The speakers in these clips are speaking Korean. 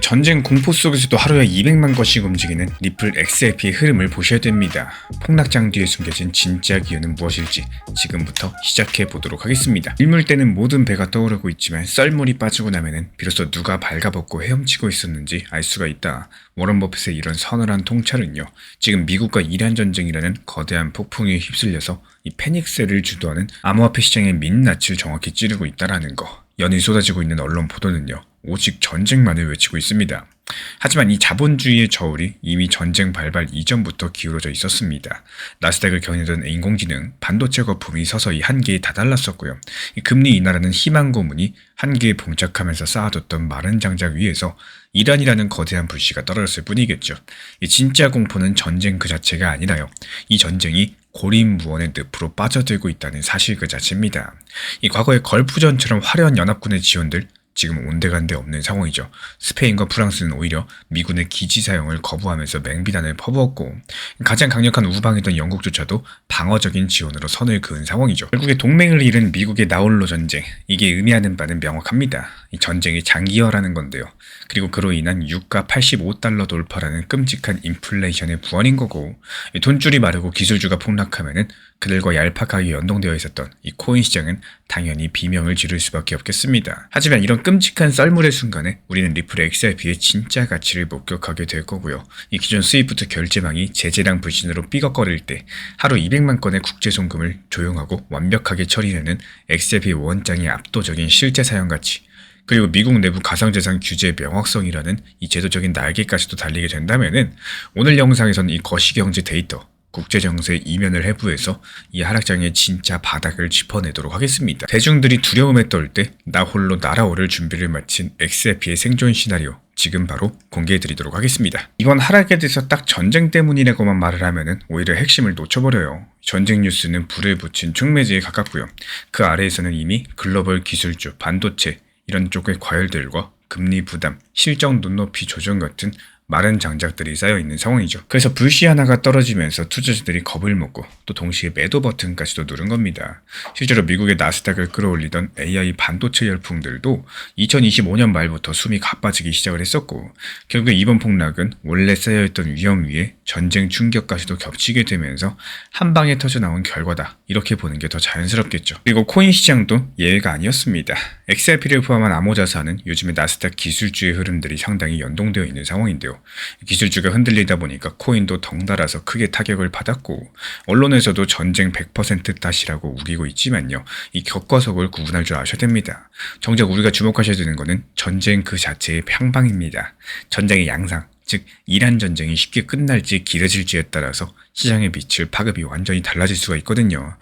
전쟁 공포 속에서도 하루에 200만 것씩 움직이는 리플 XRP의 흐름을 보셔야 됩니다. 폭락장 뒤에 숨겨진 진짜 기운은 무엇일지 지금부터 시작해 보도록 하겠습니다. 일몰 때는 모든 배가 떠오르고 있지만 썰물이 빠지고 나면은 비로소 누가 발가벗고 헤엄치고 있었는지 알 수가 있다. 워런 버핏의 이런 서늘한 통찰은요, 지금 미국과 이란 전쟁이라는 거대한 폭풍에 휩쓸려서 이 패닉셀을 주도하는 암호화폐 시장의 민낯을 정확히 찌르고 있다라는 거. 연일 쏟아지고 있는 언론 보도는요, 오직 전쟁만을 외치고 있습니다. 하지만 이 자본주의의 저울이 이미 전쟁 발발 이전부터 기울어져 있었습니다. 나스닥을 겨냥하던 인공지능, 반도체 거품이 서서히 한계에 다달랐었고요. 이 금리 인하라는 희망 고문이 한계에 봉착하면서 쌓아뒀던 마른 장작 위에서 이란이라는 거대한 불씨가 떨어졌을 뿐이겠죠. 이 진짜 공포는 전쟁 그 자체가 아니라요, 이 전쟁이 고립무원의 늪으로 빠져들고 있다는 사실 그 자체입니다. 이 과거의 걸프전처럼 화려한 연합군의 지원들, 지금 온데간데 없는 상황이죠. 스페인과 프랑스는 오히려 미군의 기지 사용을 거부하면서 맹비난을 퍼부었고, 가장 강력한 우방이던 영국조차도 방어적인 지원으로 선을 그은 상황이죠. 결국에 동맹을 잃은 미국의 나홀로 전쟁, 이게 의미하는 바는 명확합니다. 이 전쟁이 장기화라는 건데요. 그리고 그로 인한 유가 85달러 돌파라는 끔찍한 인플레이션의 부활인 거고, 돈줄이 마르고 기술주가 폭락하면은 그들과 얄팍하게 연동되어 있었던 이 코인 시장은 당연히 비명을 지를 수밖에 없겠습니다. 하지만 이런 끔찍한 썰물의 순간에 우리는 리플 XRP의 진짜 가치를 목격하게 될 거고요. 이 기존 스위프트 결제망이 제재랑 불신으로 삐걱거릴 때 하루 200만 건의 국제 송금을 조용하고 완벽하게 처리하는 XRP 원장의 압도적인 실제 사용 가치, 그리고 미국 내부 가상자산 규제의 명확성이라는 이 제도적인 날개까지도 달리게 된다면은 오늘 영상에서는 이 거시경제 데이터, 국제정세의 이면을 해부해서 이 하락장의 진짜 바닥을 짚어내도록 하겠습니다. 대중들이 두려움에 떨 때 나 홀로 날아오를 준비를 마친 XRP의 생존 시나리오, 지금 바로 공개해드리도록 하겠습니다. 이번 하락에 대해서 딱 전쟁 때문이라고만 말을 하면은 오히려 핵심을 놓쳐버려요. 전쟁 뉴스는 불을 붙인 촉매지에 가깝고요. 그 아래에서는 이미 글로벌 기술주, 반도체 이런 쪽의 과열들과 금리 부담, 실적 눈높이 조정 같은 마른 장작들이 쌓여있는 상황이죠. 그래서 불씨 하나가 떨어지면서 투자자들이 겁을 먹고 또 동시에 매도 버튼까지도 누른 겁니다. 실제로 미국의 나스닥을 끌어올리던 AI 반도체 열풍들도 2025년 말부터 숨이 가빠지기 시작을 했었고, 결국에 이번 폭락은 원래 쌓여있던 위험 위에 전쟁 충격까지도 겹치게 되면서 한 방에 터져나온 결과다, 이렇게 보는 게 더 자연스럽겠죠. 그리고 코인 시장도 예외가 아니었습니다. XRP를 포함한 암호자산은 요즘에 나스닥 기술주의 흐름들이 상당히 연동되어 있는 상황인데요. 기술주가 흔들리다 보니까 코인도 덩달아서 크게 타격을 받았고, 언론에서도 전쟁 100% 탓이라고 우기고 있지만요, 이 격과속을 구분할 줄 아셔야 됩니다. 정작 우리가 주목하셔야 되는 것은 전쟁 그 자체의 평방입니다. 전쟁의 양상, 즉 이란 전쟁이 쉽게 끝날지 길어질지에 따라서 시장의 빛을 파급이 완전히 달라질 수가 있거든요.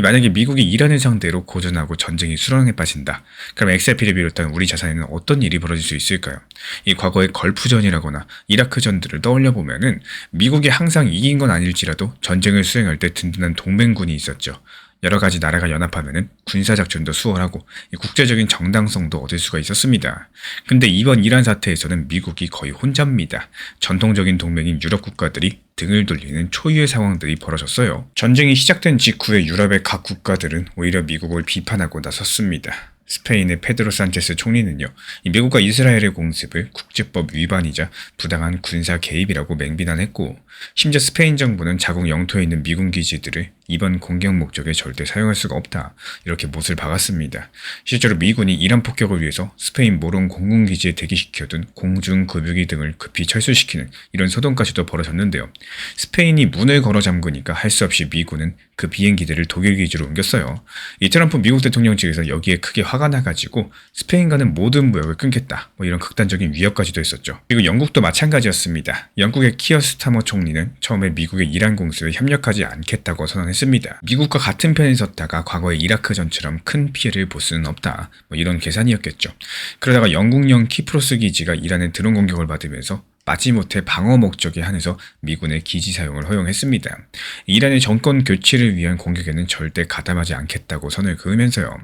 만약에 미국이 이란을 상대로 고전하고 전쟁이 수렁에 빠진다, 그럼 XRP를 비롯한 우리 자산에는 어떤 일이 벌어질 수 있을까요? 이 과거의 걸프전이라거나 이라크전들을 떠올려 보면은 미국이 항상 이긴 건 아닐지라도 전쟁을 수행할 때 든든한 동맹군이 있었죠. 여러 가지 나라가 연합하면은 군사작전도 수월하고 국제적인 정당성도 얻을 수가 있었습니다. 근데 이번 이란 사태에서는 미국이 거의 혼자입니다. 전통적인 동맹인 유럽 국가들이 등을 돌리는 초유의 상황들이 벌어졌어요. 전쟁이 시작된 직후에 유럽의 각 국가들은 오히려 미국을 비판하고 나섰습니다. 스페인의 페드로 산체스 총리는요, 미국과 이스라엘의 공습을 국제법 위반이자 부당한 군사 개입이라고 맹비난했고, 심지어 스페인 정부는 자국 영토에 있는 미군 기지들을 이번 공격 목적에 절대 사용할 수가 없다, 이렇게 못을 박았습니다. 실제로 미군이 이란 폭격을 위해서 스페인 모론 공군기지에 대기시켜둔 공중급유기 등을 급히 철수시키는 이런 소동까지도 벌어졌는데요. 스페인이 문을 걸어 잠그니까 할 수 없이 미군은 그 비행기들을 독일 기지로 옮겼어요. 이 트럼프 미국 대통령 측에서 여기에 크게 화가 나가지고 스페인과는 모든 무역을 끊겠다, 이런 극단적인 위협까지도 했었죠. 그리고 영국도 마찬가지였습니다. 영국의 키어 스타머 총리는 처음에 미국의 이란 공습에 협력하지 않겠다고 선언했습니다. 미국과 같은 편에 섰다가 과거의 이라크전처럼 큰 피해를 볼 수는 없다, 이런 계산이었겠죠. 그러다가 영국령 키프로스 기지가 이란의 드론 공격을 받으면서 마지못해 방어 목적에 한해서 미군의 기지 사용을 허용했습니다. 이란의 정권 교체를 위한 공격에는 절대 가담하지 않겠다고 선을 그으면서요,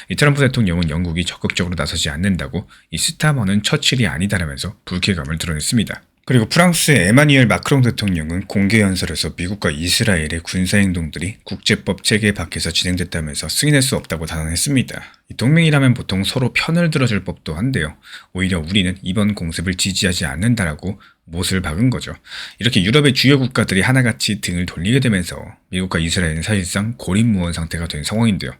이 트럼프 대통령은 영국이 적극적으로 나서지 않는다고 이 스타머는 처칠이 아니다라면서 불쾌감을 드러냈습니다. 그리고 프랑스의 에마뉘엘 마크롱 대통령은 공개 연설에서 미국과 이스라엘의 군사행동들이 국제법 체계 밖에서 진행됐다면서 승인할 수 없다고 단언했습니다. 이 동맹이라면 보통 서로 편을 들어줄 법도 한데요. 오히려 우리는 이번 공습을 지지하지 않는다라고 못을 박은 거죠. 이렇게 유럽의 주요 국가들이 하나같이 등을 돌리게 되면서 미국과 이스라엘은 사실상 고립무원 상태가 된 상황인데요.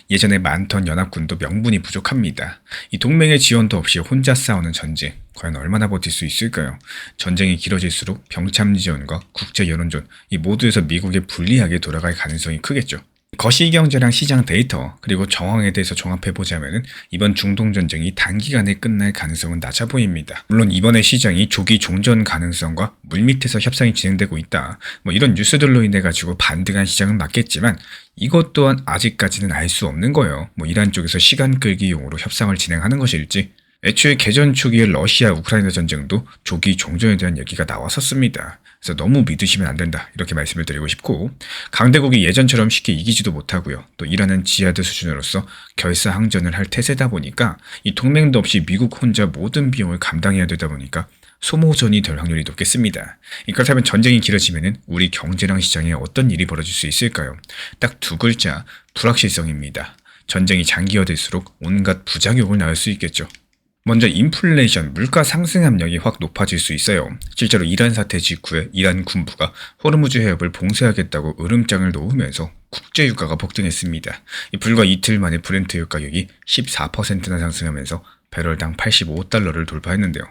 예전에 많던 연합군도 명분이 부족합니다. 이 동맹의 지원도 없이 혼자 싸우는 전쟁, 과연 얼마나 버틸 수 있을까요? 전쟁이 길어질수록 병참 지원과 국제 여론전, 이 모두에서 미국에 불리하게 돌아갈 가능성이 크겠죠. 거시경제랑 시장 데이터 그리고 정황에 대해서 종합해보자면 이번 중동전쟁이 단기간에 끝날 가능성은 낮아 보입니다. 물론 이번에 시장이 조기 종전 가능성과 물밑에서 협상이 진행되고 있다, 이런 뉴스들로 인해 가지고 반등한 시장은 맞겠지만 이것 또한 아직까지는 알 수 없는 거예요. 이란 쪽에서 시간 끌기용으로 협상을 진행하는 것일지, 애초에 개전 초기에 러시아 우크라이나 전쟁도 조기 종전에 대한 얘기가 나왔었습니다. 그래서 너무 믿으시면 안 된다, 이렇게 말씀을 드리고 싶고, 강대국이 예전처럼 쉽게 이기지도 못하고요. 또 이란은 지하드 수준으로서 결사항전을 할 태세다 보니까 이 동맹도 없이 미국 혼자 모든 비용을 감당해야 되다 보니까 소모전이 될 확률이 높겠습니다. 그렇다면 전쟁이 길어지면 우리 경제랑 시장에 어떤 일이 벌어질 수 있을까요? 딱 두 글자, 불확실성입니다. 전쟁이 장기화될수록 온갖 부작용을 낳을 수 있겠죠. 먼저 인플레이션, 물가 상승 압력이 확 높아질 수 있어요. 실제로 이란 사태 직후에 이란 군부가 호르무즈 해협을 봉쇄하겠다고 으름장을 놓으면서 국제 유가가 폭등했습니다. 불과 이틀 만에 브렌트 유 가격이 14%나 상승하면서 배럴당 85달러를 돌파했는데요.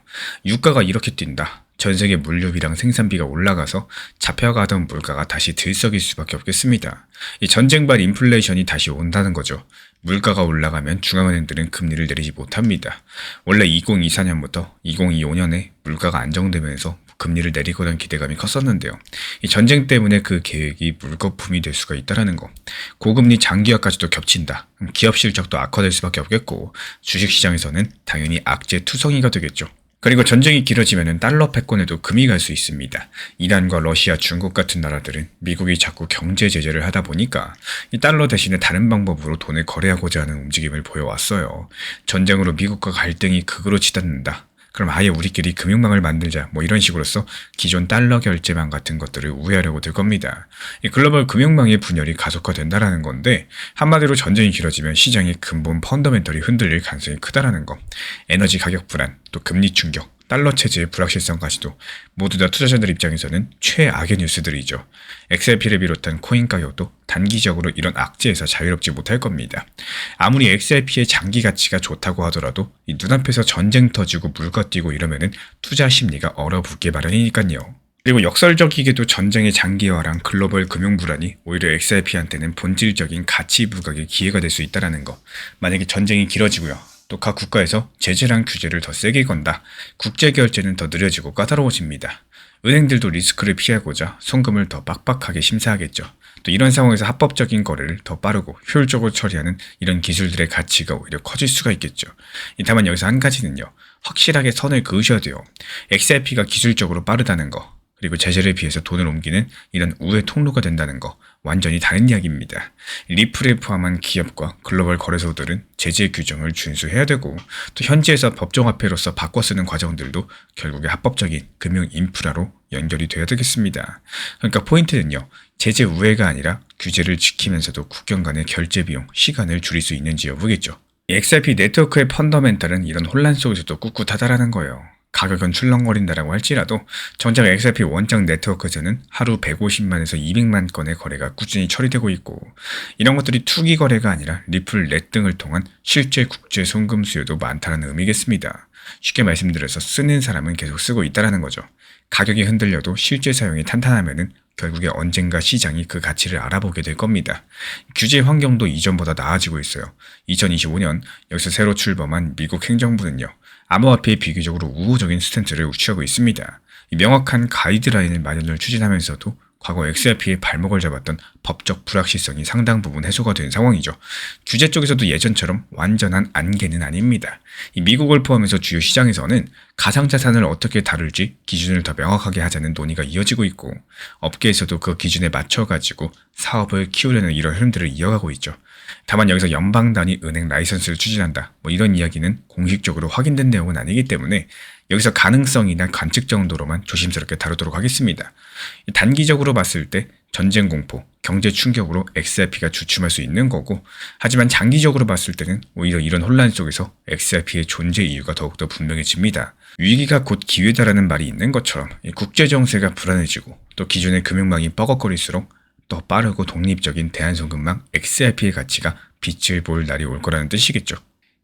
유가가 이렇게 뛴다, 전 세계 물류비랑 생산비가 올라가서 잡혀가던 물가가 다시 들썩일 수밖에 없겠습니다. 이 전쟁발 인플레이션이 다시 온다는 거죠. 물가가 올라가면 중앙은행들은 금리를 내리지 못합니다. 원래 2024년부터 2025년에 물가가 안정되면서 금리를 내리거든 기대감이 컸었는데요. 이 전쟁 때문에 그 계획이 물거품이 될 수가 있다는 거. 고금리 장기화까지도 겹친다. 기업 실적도 악화될 수밖에 없겠고, 주식시장에서는 당연히 악재 투성이가 되겠죠. 그리고 전쟁이 길어지면 달러 패권에도 금이 갈 수 있습니다. 이란과 러시아, 중국 같은 나라들은 미국이 자꾸 경제 제재를 하다 보니까 이 달러 대신에 다른 방법으로 돈을 거래하고자 하는 움직임을 보여왔어요. 전쟁으로 미국과 갈등이 극으로 치닫는다, 그럼 아예 우리끼리 금융망을 만들자, 이런 식으로서 기존 달러 결제망 같은 것들을 우회하려고 들 겁니다. 이 글로벌 금융망의 분열이 가속화된다라는 건데, 한마디로 전쟁이 길어지면 시장의 근본 펀더멘털이 흔들릴 가능성이 크다라는 거. 에너지 가격 불안, 또 금리 충격, 달러 체제의 불확실성까지도 모두 다 투자자들 입장에서는 최악의 뉴스들이죠. XRP를 비롯한 코인 가격도 단기적으로 이런 악재에서 자유롭지 못할 겁니다. 아무리 XRP의 장기 가치가 좋다고 하더라도 이 눈앞에서 전쟁 터지고 물가 뛰고 이러면은 투자 심리가 얼어붙게 마련이니까요. 그리고 역설적이게도 전쟁의 장기화랑 글로벌 금융 불안이 오히려 XRP한테는 본질적인 가치 부각의 기회가 될 수 있다는 거. 만약에 전쟁이 길어지고요, 또 각 국가에서 제재랑 규제를 더 세게 건다, 국제 결제는 더 느려지고 까다로워집니다. 은행들도 리스크를 피하고자 송금을 더 빡빡하게 심사하겠죠. 또 이런 상황에서 합법적인 거래를 더 빠르고 효율적으로 처리하는 이런 기술들의 가치가 오히려 커질 수가 있겠죠. 다만 여기서 한 가지는요, 확실하게 선을 그으셔야 돼요. XRP가 기술적으로 빠르다는 거, 그리고 제재를 피해서 돈을 옮기는 이런 우회 통로가 된다는 거, 완전히 다른 이야기입니다. 리플을 포함한 기업과 글로벌 거래소들은 제재 규정을 준수해야 되고, 또 현지에서 법정화폐로서 바꿔 쓰는 과정들도 결국에 합법적인 금융 인프라로 연결이 돼야 되겠습니다. 그러니까 포인트는요, 제재 우회가 아니라 규제를 지키면서도 국경 간의 결제 비용, 시간을 줄일 수 있는지 여부겠죠. XRP 네트워크의 펀더멘탈은 이런 혼란 속에서도 꿋꿋하다라는 거예요. 가격은 출렁거린다라고 할지라도 정작 XRP 원장 네트워크에서는 하루 150만에서 200만 건의 거래가 꾸준히 처리되고 있고, 이런 것들이 투기 거래가 아니라 리플 넷 등을 통한 실제 국제 송금 수요도 많다는 의미겠습니다. 쉽게 말씀드려서 쓰는 사람은 계속 쓰고 있다는 거죠. 가격이 흔들려도 실제 사용이 탄탄하면은 결국에 언젠가 시장이 그 가치를 알아보게 될 겁니다. 규제 환경도 이전보다 나아지고 있어요. 2025년 여기서 새로 출범한 미국 행정부는요, 암호화폐에 비교적으로 우호적인 스탠스를 취하고 있습니다. 명확한 가이드라인을 마련을 추진하면서도 과거 XRP의 발목을 잡았던 법적 불확실성이 상당 부분 해소가 된 상황이죠. 규제 쪽에서도 예전처럼 완전한 안개는 아닙니다. 미국을 포함해서 주요 시장에서는 가상자산을 어떻게 다룰지 기준을 더 명확하게 하자는 논의가 이어지고 있고, 업계에서도 그 기준에 맞춰가지고 사업을 키우려는 이런 흐름들을 이어가고 있죠. 다만 여기서 연방 단위 은행 라이선스를 추진한다. 뭐 이런 이야기는 공식적으로 확인된 내용은 아니기 때문에 여기서 가능성이나 관측 정도로만 조심스럽게 다루도록 하겠습니다. 단기적으로 봤을 때 전쟁 공포, 경제 충격으로 XRP가 주춤할 수 있는 거고, 하지만 장기적으로 봤을 때는 오히려 이런 혼란 속에서 XRP의 존재 이유가 더욱더 분명해집니다. 위기가 곧 기회다라는 말이 있는 것처럼 국제 정세가 불안해지고 또 기존의 금융망이 뻐걱거릴수록 더 빠르고 독립적인 대한송금망 XRP의 가치가 빛을 볼 날이 올 거라는 뜻이겠죠.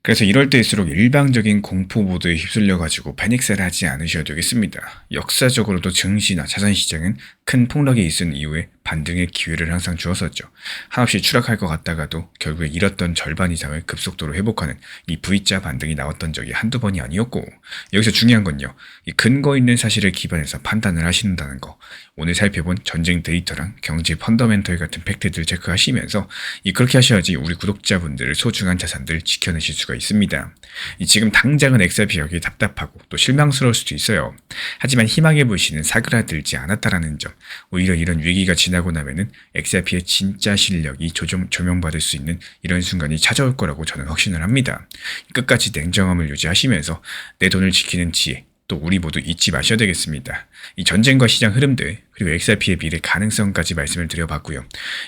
그래서 이럴 때일수록 일방적인 공포 보도에 휩쓸려가지고 패닉셀 하지 않으셔도 되겠습니다. 역사적으로도 증시나 자산시장은 큰 폭락이 있은 이후에 반등의 기회를 항상 주었었죠. 한없이 추락할 것 같다가도 결국에 잃었던 절반 이상을 급속도로 회복하는 이 V자 반등이 나왔던 적이 한두 번이 아니었고, 여기서 중요한 건요, 이 근거 있는 사실을 기반해서 판단을 하신다는 거. 오늘 살펴본 전쟁 데이터랑 경제 펀더멘털 같은 팩트들 체크하시면서 그렇게 하셔야지 우리 구독자분들의 소중한 자산들 지켜내실 수가 있습니다. 지금 당장은 XRP 가격이 답답하고 또 실망스러울 수도 있어요. 하지만 희망의 불씨는 사그라들지 않았다라는 점. 오히려 이런 위기가 지나고 나면은 XRP의 진짜 실력이 조명받을 수 있는 이런 순간이 찾아올 거라고 저는 확신을 합니다. 끝까지 냉정함을 유지하시면서 내 돈을 지키는 지혜, 또 우리 모두 잊지 마셔야 되겠습니다. 이 전쟁과 시장 흐름들, 그리고 XRP의 미래 가능성까지 말씀을 드려봤고요.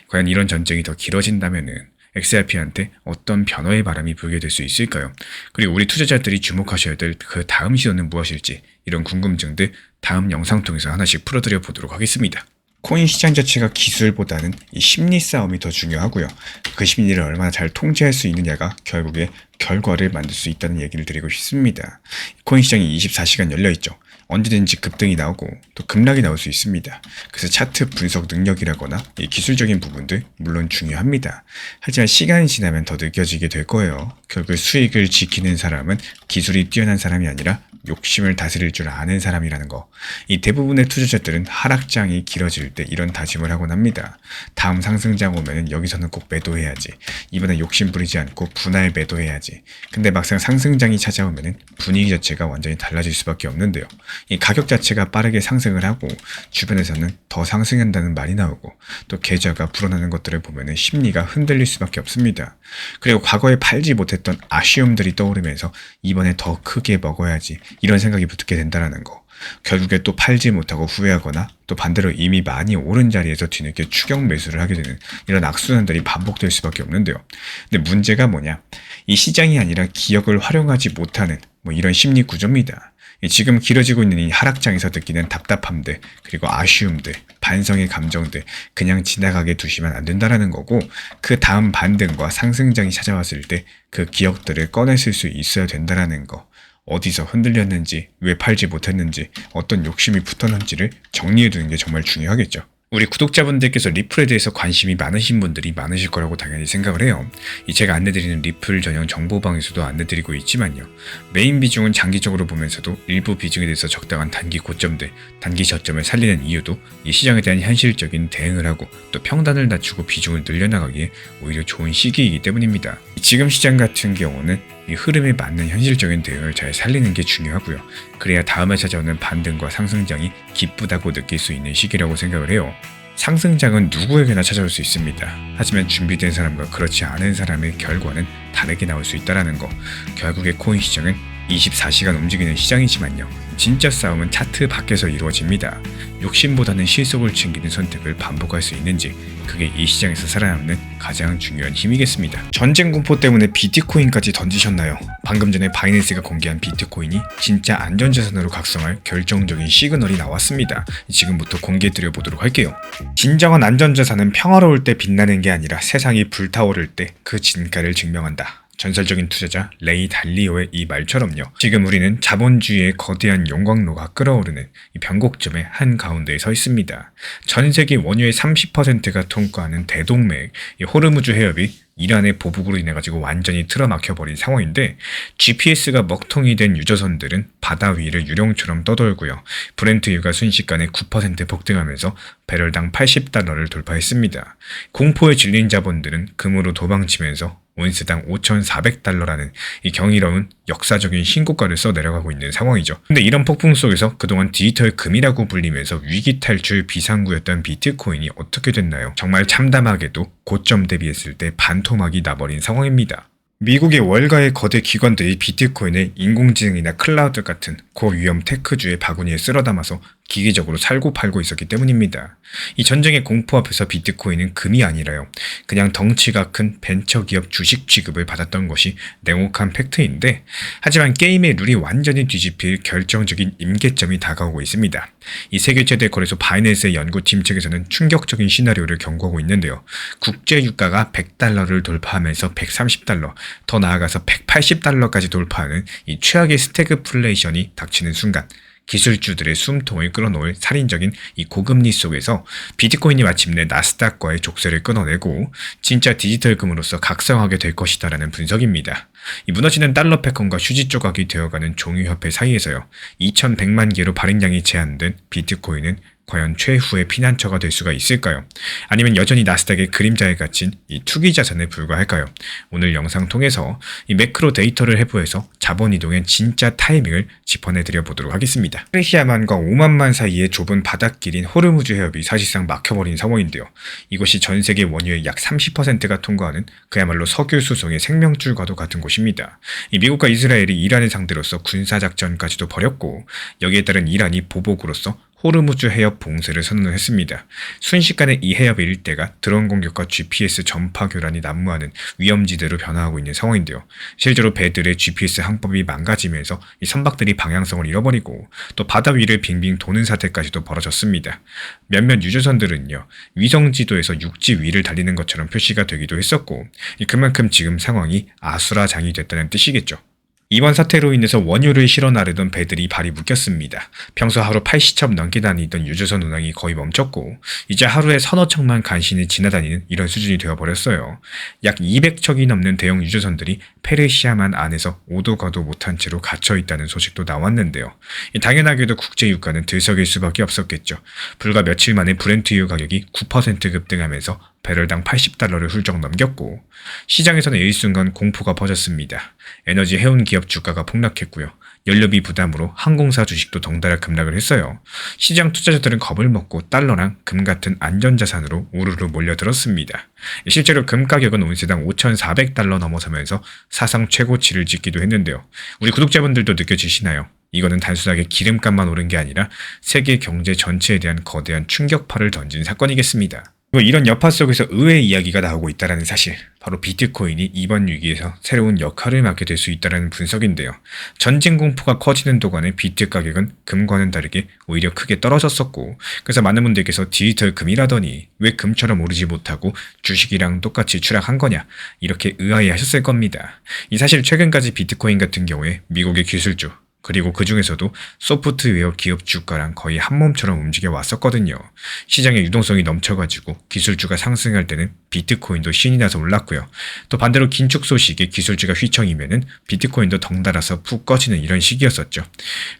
과연 이런 전쟁이 더 길어진다면은 XRP한테 어떤 변화의 바람이 불게 될 수 있을까요? 그리고 우리 투자자들이 주목하셔야 될 그 다음 시도는 무엇일지, 이런 궁금증들 다음 영상 통해서 하나씩 풀어드려 보도록 하겠습니다. 코인 시장 자체가 기술보다는 이 심리 싸움이 더 중요하고요. 그 심리를 얼마나 잘 통제할 수 있느냐가 결국에 결과를 만들 수 있다는 얘기를 드리고 싶습니다. 코인 시장이 24시간 열려있죠. 언제든지 급등이 나오고 또 급락이 나올 수 있습니다. 그래서 차트 분석 능력이라거나 이 기술적인 부분들 물론 중요합니다. 하지만 시간이 지나면 더 느껴지게 될 거예요. 결국 수익을 지키는 사람은 기술이 뛰어난 사람이 아니라 욕심을 다스릴 줄 아는 사람이라는 거. 이 대부분의 투자자들은 하락장이 길어질 때 이런 다짐을 하곤 합니다. 다음 상승장 오면은 여기서는 꼭 매도해야지. 이번에 욕심 부리지 않고 분할 매도해야지. 근데 막상 상승장이 찾아오면은 분위기 자체가 완전히 달라질 수밖에 없는데요. 이 가격 자체가 빠르게 상승을 하고 주변에서는 더 상승한다는 말이 나오고 또 계좌가 불어나는 것들을 보면은 심리가 흔들릴 수밖에 없습니다. 그리고 과거에 팔지 못했던 아쉬움들이 떠오르면서 이번에 더 크게 먹어야지, 이런 생각이 붙게 된다는 거. 결국에 또 팔지 못하고 후회하거나 또 반대로 이미 많이 오른 자리에서 뒤늦게 추격 매수를 하게 되는 이런 악순환들이 반복될 수밖에 없는데요. 근데 문제가 뭐냐? 이 시장이 아니라 기억을 활용하지 못하는 이런 심리 구조입니다. 지금 길어지고 있는 이 하락장에서 느끼는 답답함들, 그리고 아쉬움들, 반성의 감정들 그냥 지나가게 두시면 안 된다는 거고, 그 다음 반등과 상승장이 찾아왔을 때 그 기억들을 꺼내실 수 있어야 된다는 거. 어디서 흔들렸는지, 왜 팔지 못했는지, 어떤 욕심이 붙었는지를 정리해두는 게 정말 중요하겠죠. 우리 구독자분들께서 리플에 대해서 관심이 많으신 분들이 많으실 거라고 당연히 생각을 해요. 제가 안내드리는 리플 전용 정보방에서도 안내드리고 있지만요. 메인 비중은 장기적으로 보면서도 일부 비중에 대해서 적당한 단기 고점들, 단기 저점을 살리는 이유도 이 시장에 대한 현실적인 대응을 하고 또 평단을 낮추고 비중을 늘려나가기에 오히려 좋은 시기이기 때문입니다. 지금 시장 같은 경우는 이 흐름에 맞는 현실적인 대응을 잘 살리는 게 중요하고요. 그래야 다음에 찾아오는 반등과 상승장이 기쁘다고 느낄 수 있는 시기라고 생각을 해요. 상승장은 누구에게나 찾아올 수 있습니다. 하지만 준비된 사람과 그렇지 않은 사람의 결과는 다르게 나올 수 있다는 거. 결국에 코인 시장은 24시간 움직이는 시장이지만요. 진짜 싸움은 차트 밖에서 이루어집니다. 욕심보다는 실속을 챙기는 선택을 반복할 수 있는지, 그게 이 시장에서 살아남는 가장 중요한 힘이겠습니다. 전쟁 공포 때문에 비트코인까지 던지셨나요? 방금 전에 바이낸스가 공개한 비트코인이 진짜 안전자산으로 각성할 결정적인 시그널이 나왔습니다. 지금부터 공개해드려 보도록 할게요. 진정한 안전자산은 평화로울 때 빛나는 게 아니라 세상이 불타오를 때 그 진가를 증명한다. 전설적인 투자자 레이 달리오의 이 말처럼요. 지금 우리는 자본주의의 거대한 용광로가 끓어오르는 이 변곡점의 한가운데에 서 있습니다. 전 세계 원유의 30%가 통과하는 대동맥, 이 호르무즈 해협이 이란의 보복으로 인해가지고 완전히 틀어막혀버린 상황인데, GPS가 먹통이 된 유조선들은 바다 위를 유령처럼 떠돌고요. 브렌트유가 순식간에 9% 폭등하면서 배럴당 $80를 돌파했습니다. 공포에 질린 자본들은 금으로 도망치면서 온스당 5,400달러라는 이 경이로운 역사적인 신고가를 써 내려가고 있는 상황이죠. 근데 이런 폭풍 속에서 그동안 디지털 금이라고 불리면서 위기 탈출 비상구였던 비트코인이 어떻게 됐나요? 정말 참담하게도 고점 대비했을 때 반토막이 나버린 상황입니다. 미국의 월가의 거대 기관들이 비트코인을 인공지능이나 클라우드 같은 고위험 테크주의 바구니에 쓸어 담아서 기계적으로 살고 팔고 있었기 때문입니다. 이 전쟁의 공포 앞에서 비트코인은 금이 아니라요, 그냥 덩치가 큰 벤처기업 주식 취급을 받았던 것이 냉혹한 팩트인데, 하지만 게임의 룰이 완전히 뒤집힐 결정적인 임계점이 다가오고 있습니다. 이 세계 최대 거래소 바이낸스의 연구팀 측에서는 충격적인 시나리오를 경고하고 있는데요. 국제 유가가 100달러를 돌파하면서 130달러, 더 나아가서 180달러까지 돌파하는 이 최악의 스태그플레이션이 닥치는 순간, 기술주들의 숨통을 끌어놓을 살인적인 이 고금리 속에서 비트코인이 마침내 나스닥과의 족쇄를 끊어내고 진짜 디지털 금으로서 각성하게 될 것이다라는 분석입니다. 이 무너지는 달러 패권과 휴지 조각이 되어가는 종이화폐 사이에서요, 2100만 개로 발행량이 제한된 비트코인은 과연 최후의 피난처가 될 수가 있을까요? 아니면 여전히 나스닥의 그림자에 갇힌 이 투기 자산에 불과할까요? 오늘 영상 통해서 이 매크로 데이터를 해부해서 자본 이동의 진짜 타이밍을 짚어내드려 보도록 하겠습니다. 페르시아만과 오만만 사이의 좁은 바닷길인 호르무즈 해협이 사실상 막혀버린 상황인데요. 이곳이 전 세계 원유의 약 30%가 통과하는 그야말로 석유 수송의 생명줄과도 같은 곳입니다. 이 미국과 이스라엘이 이란을 상대로서 군사작전까지도 벌였고, 여기에 따른 이란이 보복으로서 호르무즈 해협 봉쇄를 선언했습니다. 순식간에 이 해협 일대가 드론 공격과 GPS 전파 교란이 난무하는 위험지대로 변화하고 있는 상황인데요. 실제로 배들의 GPS 항법이 망가지면서 이 선박들이 방향성을 잃어버리고 또 바다 위를 빙빙 도는 사태까지도 벌어졌습니다. 몇몇 유조선들은요, 위성 지도에서 육지 위를 달리는 것처럼 표시가 되기도 했었고, 그만큼 지금 상황이 아수라장이 됐다는 뜻이겠죠. 이번 사태로 인해서 원유를 실어 나르던 배들이 발이 묶였습니다. 평소 하루 80척 넘게 다니던 유조선 운항이 거의 멈췄고, 이제 하루에 서너 척만 간신히 지나다니는 이런 수준이 되어버렸어요. 약 200척이 넘는 대형 유조선들이 페르시아만 안에서 오도 가도 못한 채로 갇혀있다는 소식도 나왔는데요. 당연하게도 국제유가는 들썩일 수밖에 없었겠죠. 불과 며칠 만에 브렌트유 가격이 9% 급등하면서 배럴당 80달러를 훌쩍 넘겼고, 시장에서는 일순간 공포가 퍼졌습니다. 에너지 해운 기업 주가가 폭락했고요. 연료비 부담으로 항공사 주식도 덩달아 급락을 했어요. 시장 투자자들은 겁을 먹고 달러랑 금 같은 안전자산으로 우르르 몰려들었습니다. 실제로 금 가격은 온스당 5,400달러 넘어서면서 사상 최고치를 찍기도 했는데요. 우리 구독자분들도 느껴지시나요? 이거는 단순하게 기름값만 오른 게 아니라 세계 경제 전체에 대한 거대한 충격파를 던진 사건이겠습니다. 이런 여파 속에서 의외의 이야기가 나오고 있다는 사실, 바로 비트코인이 이번 위기에서 새로운 역할을 맡게 될 수 있다는 분석인데요. 전쟁 공포가 커지는 동안에 비트 가격은 금과는 다르게 오히려 크게 떨어졌었고, 그래서 많은 분들께서 디지털 금이라더니 왜 금처럼 오르지 못하고 주식이랑 똑같이 추락한 거냐, 이렇게 의아해 하셨을 겁니다. 이 사실 최근까지 비트코인 같은 경우에 미국의 기술주, 그리고 그 중에서도 소프트웨어 기업 주가랑 거의 한 몸처럼 움직여 왔었거든요. 시장의 유동성이 넘쳐가지고 기술주가 상승할 때는 비트코인도 신이 나서 올랐고요. 또 반대로 긴축 소식에 기술주가 휘청이면은 비트코인도 덩달아서 푹 꺼지는 이런 시기였었죠.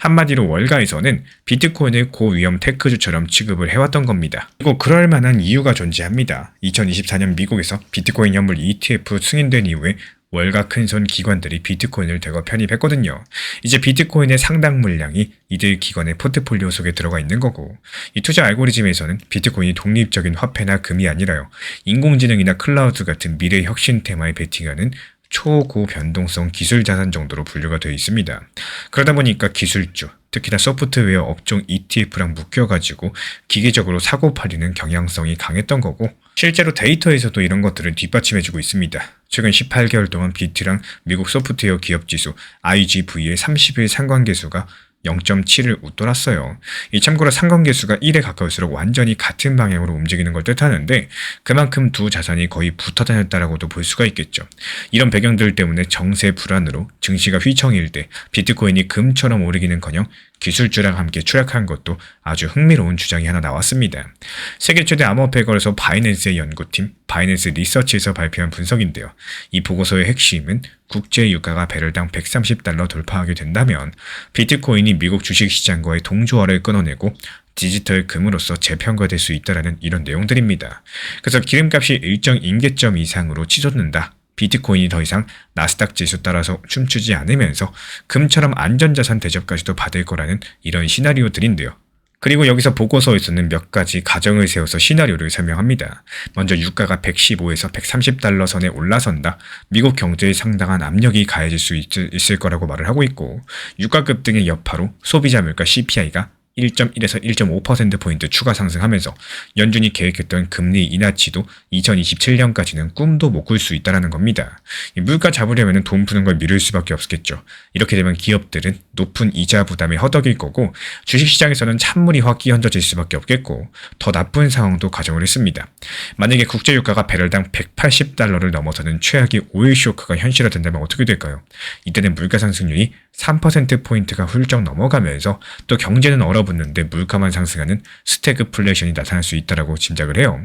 한마디로 월가에서는 비트코인을 고위험 테크주처럼 취급을 해왔던 겁니다. 그리고 그럴 만한 이유가 존재합니다. 2024년 미국에서 비트코인 현물 ETF 승인된 이후에 월가 큰손 기관들이 비트코인을 대거 편입했거든요. 이제 비트코인의 상당 물량이 이들 기관의 포트폴리오 속에 들어가 있는 거고, 이 투자 알고리즘에서는 비트코인이 독립적인 화폐나 금이 아니라요, 인공지능이나 클라우드 같은 미래 혁신 테마에 베팅하는 초고 변동성 기술 자산 정도로 분류가 되어 있습니다. 그러다 보니까 기술주, 특히나 소프트웨어 업종 ETF랑 묶여가지고 기계적으로 사고 팔리는 경향성이 강했던 거고, 실제로 데이터에서도 이런 것들을 뒷받침해주고 있습니다. 최근 18개월 동안 비트랑 미국 소프트웨어 기업지수 IGV의 30일 상관계수가 0.7을 웃돌았어요. 이 참고로 상관계수가 1에 가까울수록 완전히 같은 방향으로 움직이는 걸 뜻하는데, 그만큼 두 자산이 거의 붙어 다녔다라고도 볼 수가 있겠죠. 이런 배경들 때문에 정세 불안으로 증시가 휘청일 때 비트코인이 금처럼 오르기는커녕 기술주랑 함께 추락한 것도 아주 흥미로운 주장이 하나 나왔습니다. 세계 최대 암호화폐 거래소 바이낸스의 연구팀 바이낸스 리서치에서 발표한 분석인데요. 이 보고서의 핵심은 국제 유가가 배럴당 130달러 돌파하게 된다면 비트코인이 미국 주식시장과의 동조화를 끊어내고 디지털 금으로서 재평가될 수 있다는 이런 내용들입니다. 그래서 기름값이 일정 임계점 이상으로 치솟는다, 비트코인이 더 이상 나스닥 지수 따라서 춤추지 않으면서 금처럼 안전자산 대접까지도 받을 거라는 이런 시나리오들인데요. 그리고 여기서 보고서에서는 몇 가지 가정을 세워서 시나리오를 설명합니다. 먼저 유가가 115에서 130달러 선에 올라선다. 미국 경제에 상당한 압력이 가해질 수 있을 거라고 말을 하고 있고, 유가 급등의 여파로 소비자 물가 CPI가 1.1에서 1.5%포인트 추가 상승하면서 연준이 계획했던 금리 인하치도 2027년까지는 꿈도 못 꿀 수 있다는 겁니다. 물가 잡으려면 돈 푸는 걸 미룰 수밖에 없겠죠. 이렇게 되면 기업들은 높은 이자 부담에 허덕일 거고, 주식시장에서는 찬물이 확 끼얹어질 수밖에 없겠고, 더 나쁜 상황도 가정을 했습니다. 만약에 국제유가가 배럴당 180달러를 넘어서는 최악의 오일 쇼크가 현실화된다면 어떻게 될까요? 이때는 물가 상승률이 3%포인트가 훌쩍 넘어가면서 또 경제는 얼어붙는데 물가만 상승하는 스태그플레이션이 나타날 수 있다고 짐작을 해요.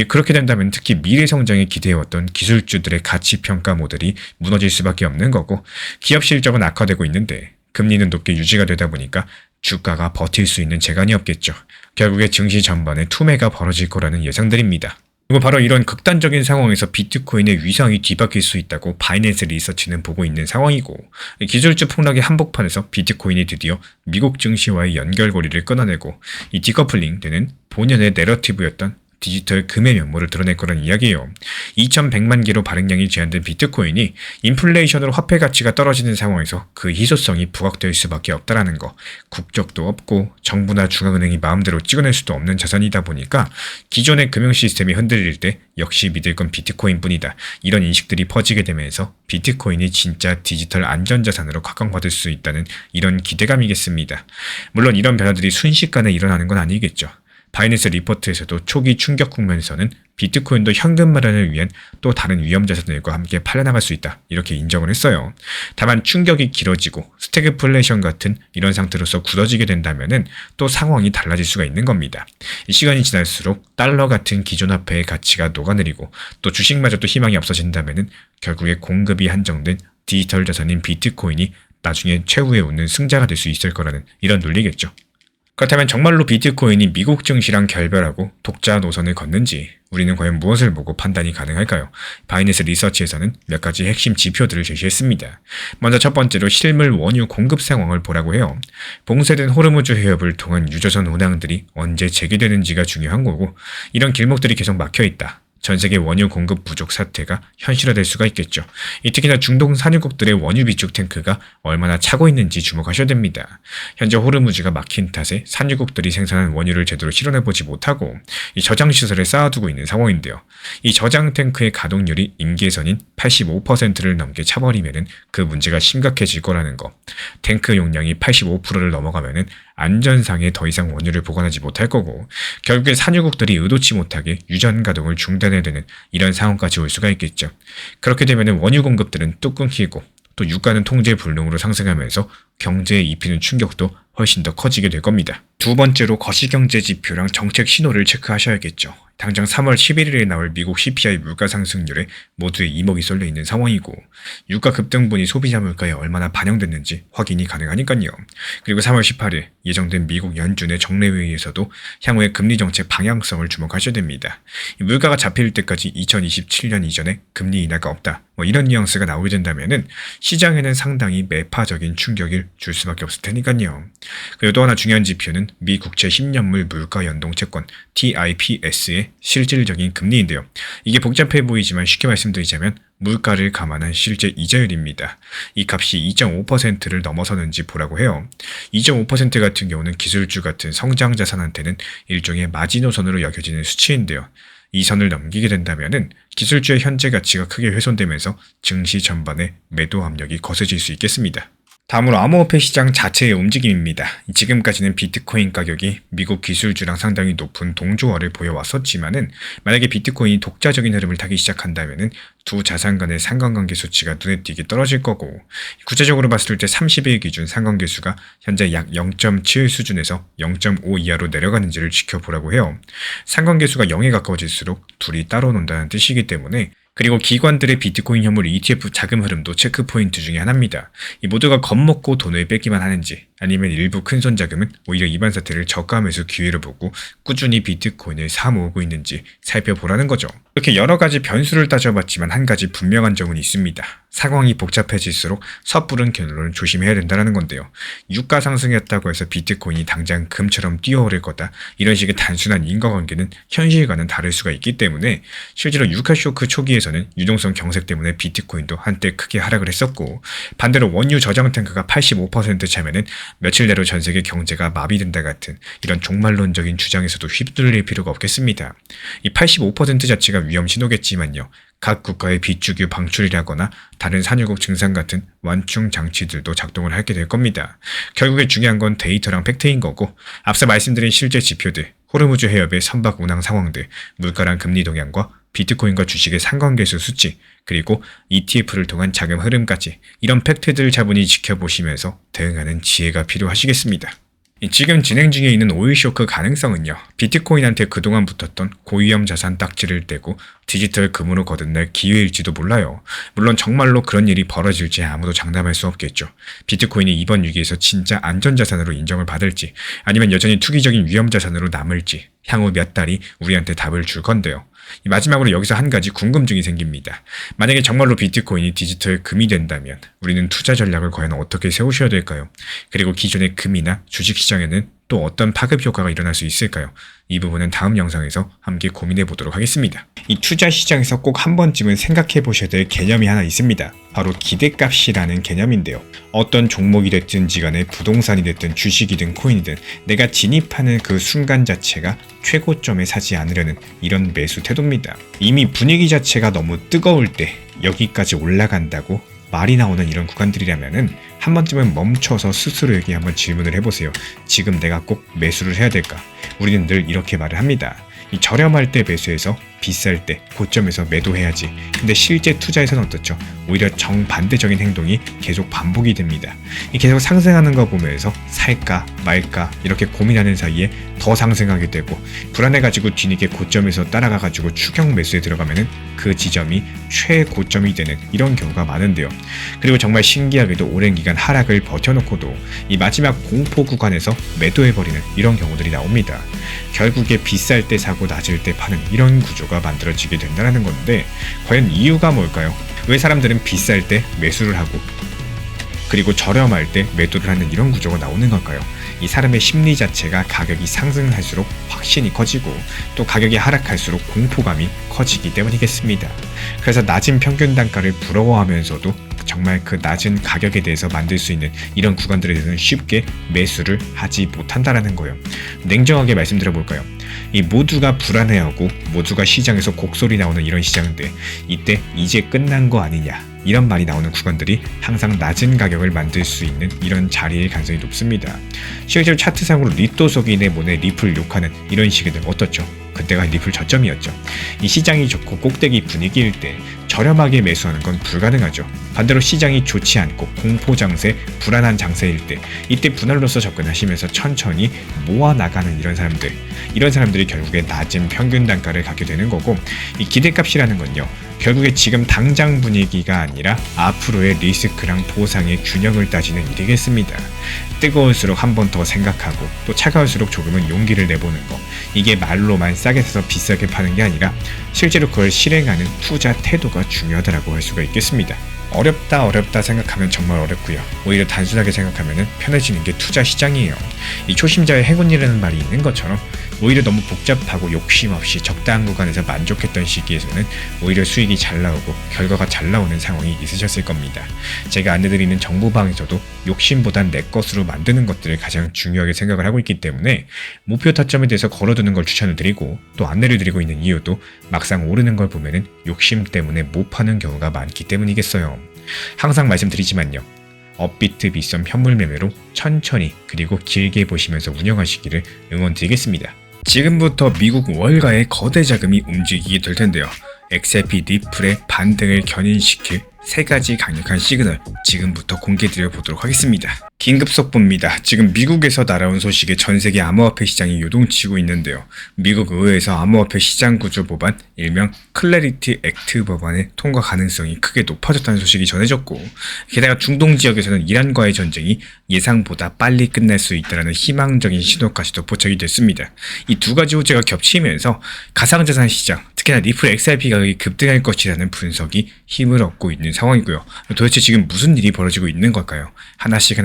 그렇게 된다면 특히 미래 성장에 기대해왔던 기술주들의 가치평가 모델이 무너질 수밖에 없는 거고, 기업 실적은 악화되고 있는데 금리는 높게 유지가 되다 보니까 주가가 버틸 수 있는 재간이 없겠죠. 결국에 증시 전반에 투매가 벌어질 거라는 예상들입니다. 그리고 바로 이런 극단적인 상황에서 비트코인의 위상이 뒤바뀔 수 있다고 바이낸스 리서치는 보고 있는 상황이고, 기술주 폭락의 한복판에서 비트코인이 드디어 미국 증시와의 연결고리를 끊어내고 이 디커플링 되는 본연의 내러티브였던 디지털 금의 면모를 드러낼 거란 이야기예요. 2100만 개로 발행량이 제한된 비트코인이 인플레이션으로 화폐 가치가 떨어지는 상황에서 그 희소성이 부각될 수밖에 없다라는 거. 국적도 없고 정부나 중앙은행이 마음대로 찍어낼 수도 없는 자산이다 보니까 기존의 금융 시스템이 흔들릴 때 역시 믿을 건 비트코인뿐이다. 이런 인식들이 퍼지게 되면서 비트코인이 진짜 디지털 안전자산으로 각광받을 수 있다는 이런 기대감이겠습니다. 물론 이런 변화들이 순식간에 일어나는 건 아니겠죠. 바이낸스 리포트에서도 초기 충격 국면에서는 비트코인도 현금 마련을 위한 또 다른 위험 자산들과 함께 팔려나갈 수 있다, 이렇게 인정을 했어요. 다만 충격이 길어지고 스태그플레이션 같은 이런 상태로서 굳어지게 된다면은 또 상황이 달라질 수가 있는 겁니다. 이 시간이 지날수록 달러 같은 기존 화폐의 가치가 녹아내리고 또 주식마저도 희망이 없어진다면은 결국에 공급이 한정된 디지털 자산인 비트코인이 나중에 최후에 오는 승자가 될 수 있을 거라는 이런 논리겠죠. 그렇다면 정말로 비트코인이 미국 증시랑 결별하고 독자 노선을 걷는지 우리는 과연 무엇을 보고 판단이 가능할까요? 바이낸스 리서치에서는 몇 가지 핵심 지표들을 제시했습니다. 먼저 첫 번째로 실물 원유 공급 상황을 보라고 해요. 봉쇄된 호르무즈 해협을 통한 유조선 운항들이 언제 재개되는지가 중요한 거고, 이런 길목들이 계속 막혀있다. 전 세계 원유 공급 부족 사태가 현실화될 수가 있겠죠. 특히나 중동 산유국들의 원유 비축 탱크가 얼마나 차고 있는지 주목하셔야 됩니다. 현재 호르무즈가 막힌 탓에 산유국들이 생산한 원유를 제대로 실어내보지 못하고 이 저장시설에 쌓아두고 있는 상황인데요. 이 저장 탱크의 가동률이 임계선인 85%를 넘게 차버리면 그 문제가 심각해질 거라는 거. 탱크 용량이 85%를 넘어가면 안전상에 더 이상 원유를 보관하지 못할 거고, 결국에 산유국들이 의도치 못하게 유전 가동을 중단해야 되는 이런 상황까지 올 수가 있겠죠. 그렇게 되면 원유 공급들은 뚝 끊기고 또 유가는 통제 불능으로 상승하면서 경제에 입히는 충격도 훨씬 더 커지게 될 겁니다. 두 번째로 거시경제 지표랑 정책 신호를 체크하셔야겠죠. 당장 3월 11일에 나올 미국 CPI 물가 상승률에 모두의 이목이 쏠려 있는 상황이고, 유가 급등분이 소비자 물가에 얼마나 반영됐는지 확인이 가능하니까요. 그리고 3월 18일 예정된 미국 연준의 정례회의에서도 향후의 금리 정책 방향성을 주목하셔야 됩니다. 물가가 잡힐 때까지 2027년 이전에 금리 인하가 없다, 이런 뉘앙스가 나오게 된다면은 시장에는 상당히 매파적인 충격을 줄 수밖에 없을 테니까요. 그리고 또 하나 중요한 지표는 미 국채 10년물 물가 연동 채권 TIPS의 실질적인 금리인데요. 이게 복잡해 보이지만 쉽게 말씀드리자면 물가를 감안한 실제 이자율입니다. 이 값이 2.5%를 넘어서는지 보라고 해요. 2.5% 같은 경우는 기술주 같은 성장 자산한테는 일종의 마지노선으로 여겨지는 수치인데요. 이 선을 넘기게 된다면은 기술주의 현재 가치가 크게 훼손되면서 증시 전반에 매도 압력이 거세질 수 있겠습니다. 다음으로 암호화폐 시장 자체의 움직임입니다. 지금까지는 비트코인 가격이 미국 기술주랑 상당히 높은 동조화를 보여왔었지만은 만약에 비트코인이 독자적인 흐름을 타기 시작한다면은 두 자산 간의 상관관계 수치가 눈에 띄게 떨어질 거고, 구체적으로 봤을 때 30일 기준 상관계수가 현재 약 0.7 수준에서 0.5 이하로 내려가는지를 지켜보라고 해요. 상관계수가 0에 가까워질수록 둘이 따로 논다는 뜻이기 때문에, 그리고 기관들의 비트코인 현물 ETF 자금 흐름도 체크 포인트 중에 하나입니다. 이 모두가 겁먹고 돈을 뺏기만 하는지 아니면 일부 큰손 자금은 오히려 이번 사태를 저가 매수 기회로 보고 꾸준히 비트코인을 사 모으고 있는지 살펴보라는 거죠. 이렇게 여러 가지 변수를 따져봤지만 한 가지 분명한 점은 있습니다. 상황이 복잡해질수록 섣부른 결론을 조심해야 된다는 건데요. 유가 상승이었다고 해서 비트코인이 당장 금처럼 뛰어오를 거다, 이런 식의 단순한 인과관계는 현실과는 다를 수가 있기 때문에 실제로 유가 쇼크 초기에서는 유동성 경색 때문에 비트코인도 한때 크게 하락을 했었고, 반대로 원유 저장 탱크가 85% 차면은 며칠 내로 전 세계 경제가 마비된다 같은 이런 종말론적인 주장에서도 휩쓸릴 필요가 없겠습니다. 이 85% 자체가 위험 신호겠지만요. 각 국가의 비주류 방출이라거나 다른 산유국 증산 같은 완충 장치들도 작동을 하게 될 겁니다. 결국에 중요한 건 데이터랑 팩트인 거고, 앞서 말씀드린 실제 지표들, 호르무즈 해협의 선박 운항 상황들, 물가랑 금리 동향과 비트코인과 주식의 상관계수 수치, 그리고 ETF를 통한 자금 흐름까지 이런 팩트들을 차분히 지켜보시면서 대응하는 지혜가 필요하시겠습니다. 지금 진행 중에 있는 오일 쇼크 가능성은요, 비트코인한테 그동안 붙었던 고위험 자산 딱지를 떼고 디지털 금으로 거듭날 기회일지도 몰라요. 물론 정말로 그런 일이 벌어질지 아무도 장담할 수 없겠죠. 비트코인이 이번 위기에서 진짜 안전자산으로 인정을 받을지, 아니면 여전히 투기적인 위험자산으로 남을지 향후 몇 달이 우리한테 답을 줄 건데요. 마지막으로 여기서 한 가지 궁금증이 생깁니다. 만약에 정말로 비트코인이 디지털 금이 된다면 우리는 투자 전략을 과연 어떻게 세우셔야 될까요? 그리고 기존의 금이나 주식시장에는 또 어떤 파급 효과가 일어날 수 있을까요? 이 부분은 다음 영상에서 함께 고민해 보도록 하겠습니다. 이 투자 시장에서 꼭 한 번쯤은 생각해 보셔야 될 개념이 하나 있습니다. 바로 기대값이라는 개념인데요. 어떤 종목이 됐든지 간에 부동산이 됐든 주식이든 코인이든 내가 진입하는 그 순간 자체가 최고점에 사지 않으려는 이런 매수 태도입니다. 이미 분위기 자체가 너무 뜨거울 때 여기까지 올라간다고 말이 나오는 이런 구간들이라면은 한 번쯤은 멈춰서 스스로에게 한번 질문을 해보세요. 지금 내가 꼭 매수를 해야 될까? 우리는 늘 이렇게 말을 합니다. 이 저렴할 때 매수해서 비쌀 때 고점에서 매도해야지. 근데 실제 투자에서는 어떻죠? 오히려 정반대적인 행동이 계속 반복이 됩니다. 계속 상승하는 거 보면서 살까 말까 이렇게 고민하는 사이에 더 상승하게 되고, 불안해가지고 뒤늦게 고점에서 따라가가지고 추격 매수에 들어가면은 그 지점이 최고점이 되는 이런 경우가 많은데요. 그리고 정말 신기하게도 오랜 기간 하락을 버텨놓고도 이 마지막 공포 구간에서 매도해버리는 이런 경우들이 나옵니다. 결국에 비쌀 때 사고 낮을 때 파는 이런 구조가 만들어지게 된다는 건데, 과연 이유가 뭘까요? 왜 사람들은 비쌀 때 매수를 하고 그리고 저렴할 때 매도를 하는 이런 구조가 나오는 걸까요? 이 사람의 심리 자체가 가격이 상승할수록 확신이 커지고 또 가격이 하락할수록 공포감이 커지기 때문이겠습니다. 그래서 낮은 평균 단가를 부러워하면서도 정말 그 낮은 가격에 대해서 만들 수 있는 이런 구간들에 대해서는 쉽게 매수를 하지 못한다라는 거예요. 냉정하게 말씀드려 볼까요? 이 모두가 불안해하고 모두가 시장에서 곡소리 나오는 이런 시장인데, 이때 이제 끝난 거 아니냐 이런 말이 나오는 구간들이 항상 낮은 가격을 만들 수 있는 이런 자리일 가능성이 높습니다. 실제로 차트상으로 리또속인의 모네 리플 욕하는 이런 시기들 어떻죠? 그때가 리플 저점이었죠. 이 시장이 좋고 꼭대기 분위기일 때 저렴하게 매수하는 건 불가능하죠. 반대로 시장이 좋지 않고 공포 장세, 불안한 장세일 때 이때 분할로서 접근하시면서 천천히 모아나가는 이런 사람들이 결국에 낮은 평균 단가를 갖게 되는 거고, 이 기대값이라는 건요, 결국에 지금 당장 분위기가 아니라 앞으로의 리스크랑 보상의 균형을 따지는 일이겠습니다. 뜨거울수록 한 번 더 생각하고 또 차가울수록 조금은 용기를 내보는 거, 이게 말로만 싸게 사서 비싸게 파는 게 아니라 실제로 그걸 실행하는 투자 태도가 중요하다고 할 수가 있겠습니다. 어렵다 생각하면 정말 어렵고요. 오히려 단순하게 생각하면 편해지는 게 투자 시장이에요. 이 초심자의 행운이라는 말이 있는 것처럼 오히려 너무 복잡하고 욕심 없이 적당한 구간에서 만족했던 시기에서는 오히려 수익이 잘 나오고 결과가 잘 나오는 상황이 있으셨을 겁니다. 제가 안내드리는 정보방에서도 욕심보단 내 것으로 만드는 것들을 가장 중요하게 생각을 하고 있기 때문에 목표 타점에 대해서 걸어두는 걸 추천을 드리고, 또 안내를 드리고 있는 이유도 막상 오르는 걸 보면은 욕심 때문에 못 파는 경우가 많기 때문이겠어요. 항상 말씀드리지만요, 업비트 빗썸 현물 매매로 천천히 그리고 길게 보시면서 운영하시기를 응원드리겠습니다. 지금부터 미국 월가의 거대 자금이 움직이게 될 텐데요. XRP 리플의 반등을 견인시킬 세 가지 강력한 시그널 지금부터 공개드려 보도록 하겠습니다. 긴급 속보입니다. 지금 미국에서 날아온 소식에 전 세계 암호화폐 시장이 요동치고 있는데요. 미국 의회에서 암호화폐 시장 구조 법안, 일명 클래리티 액트 법안의 통과 가능성이 크게 높아졌다는 소식이 전해졌고, 게다가 중동 지역에서는 이란과의 전쟁이 예상보다 빨리 끝날 수 있다는 희망적인 신호까지도 포착이 됐습니다. 이 두 가지 호재가 겹치면서 가상자산 시장, 특히나 리플 XRP 가격이 급등할 것이라는 분석이 힘을 얻고 있는 상황이고요. 도대체 지금 무슨 일이 벌어지고 있는 걸까요? 하나씩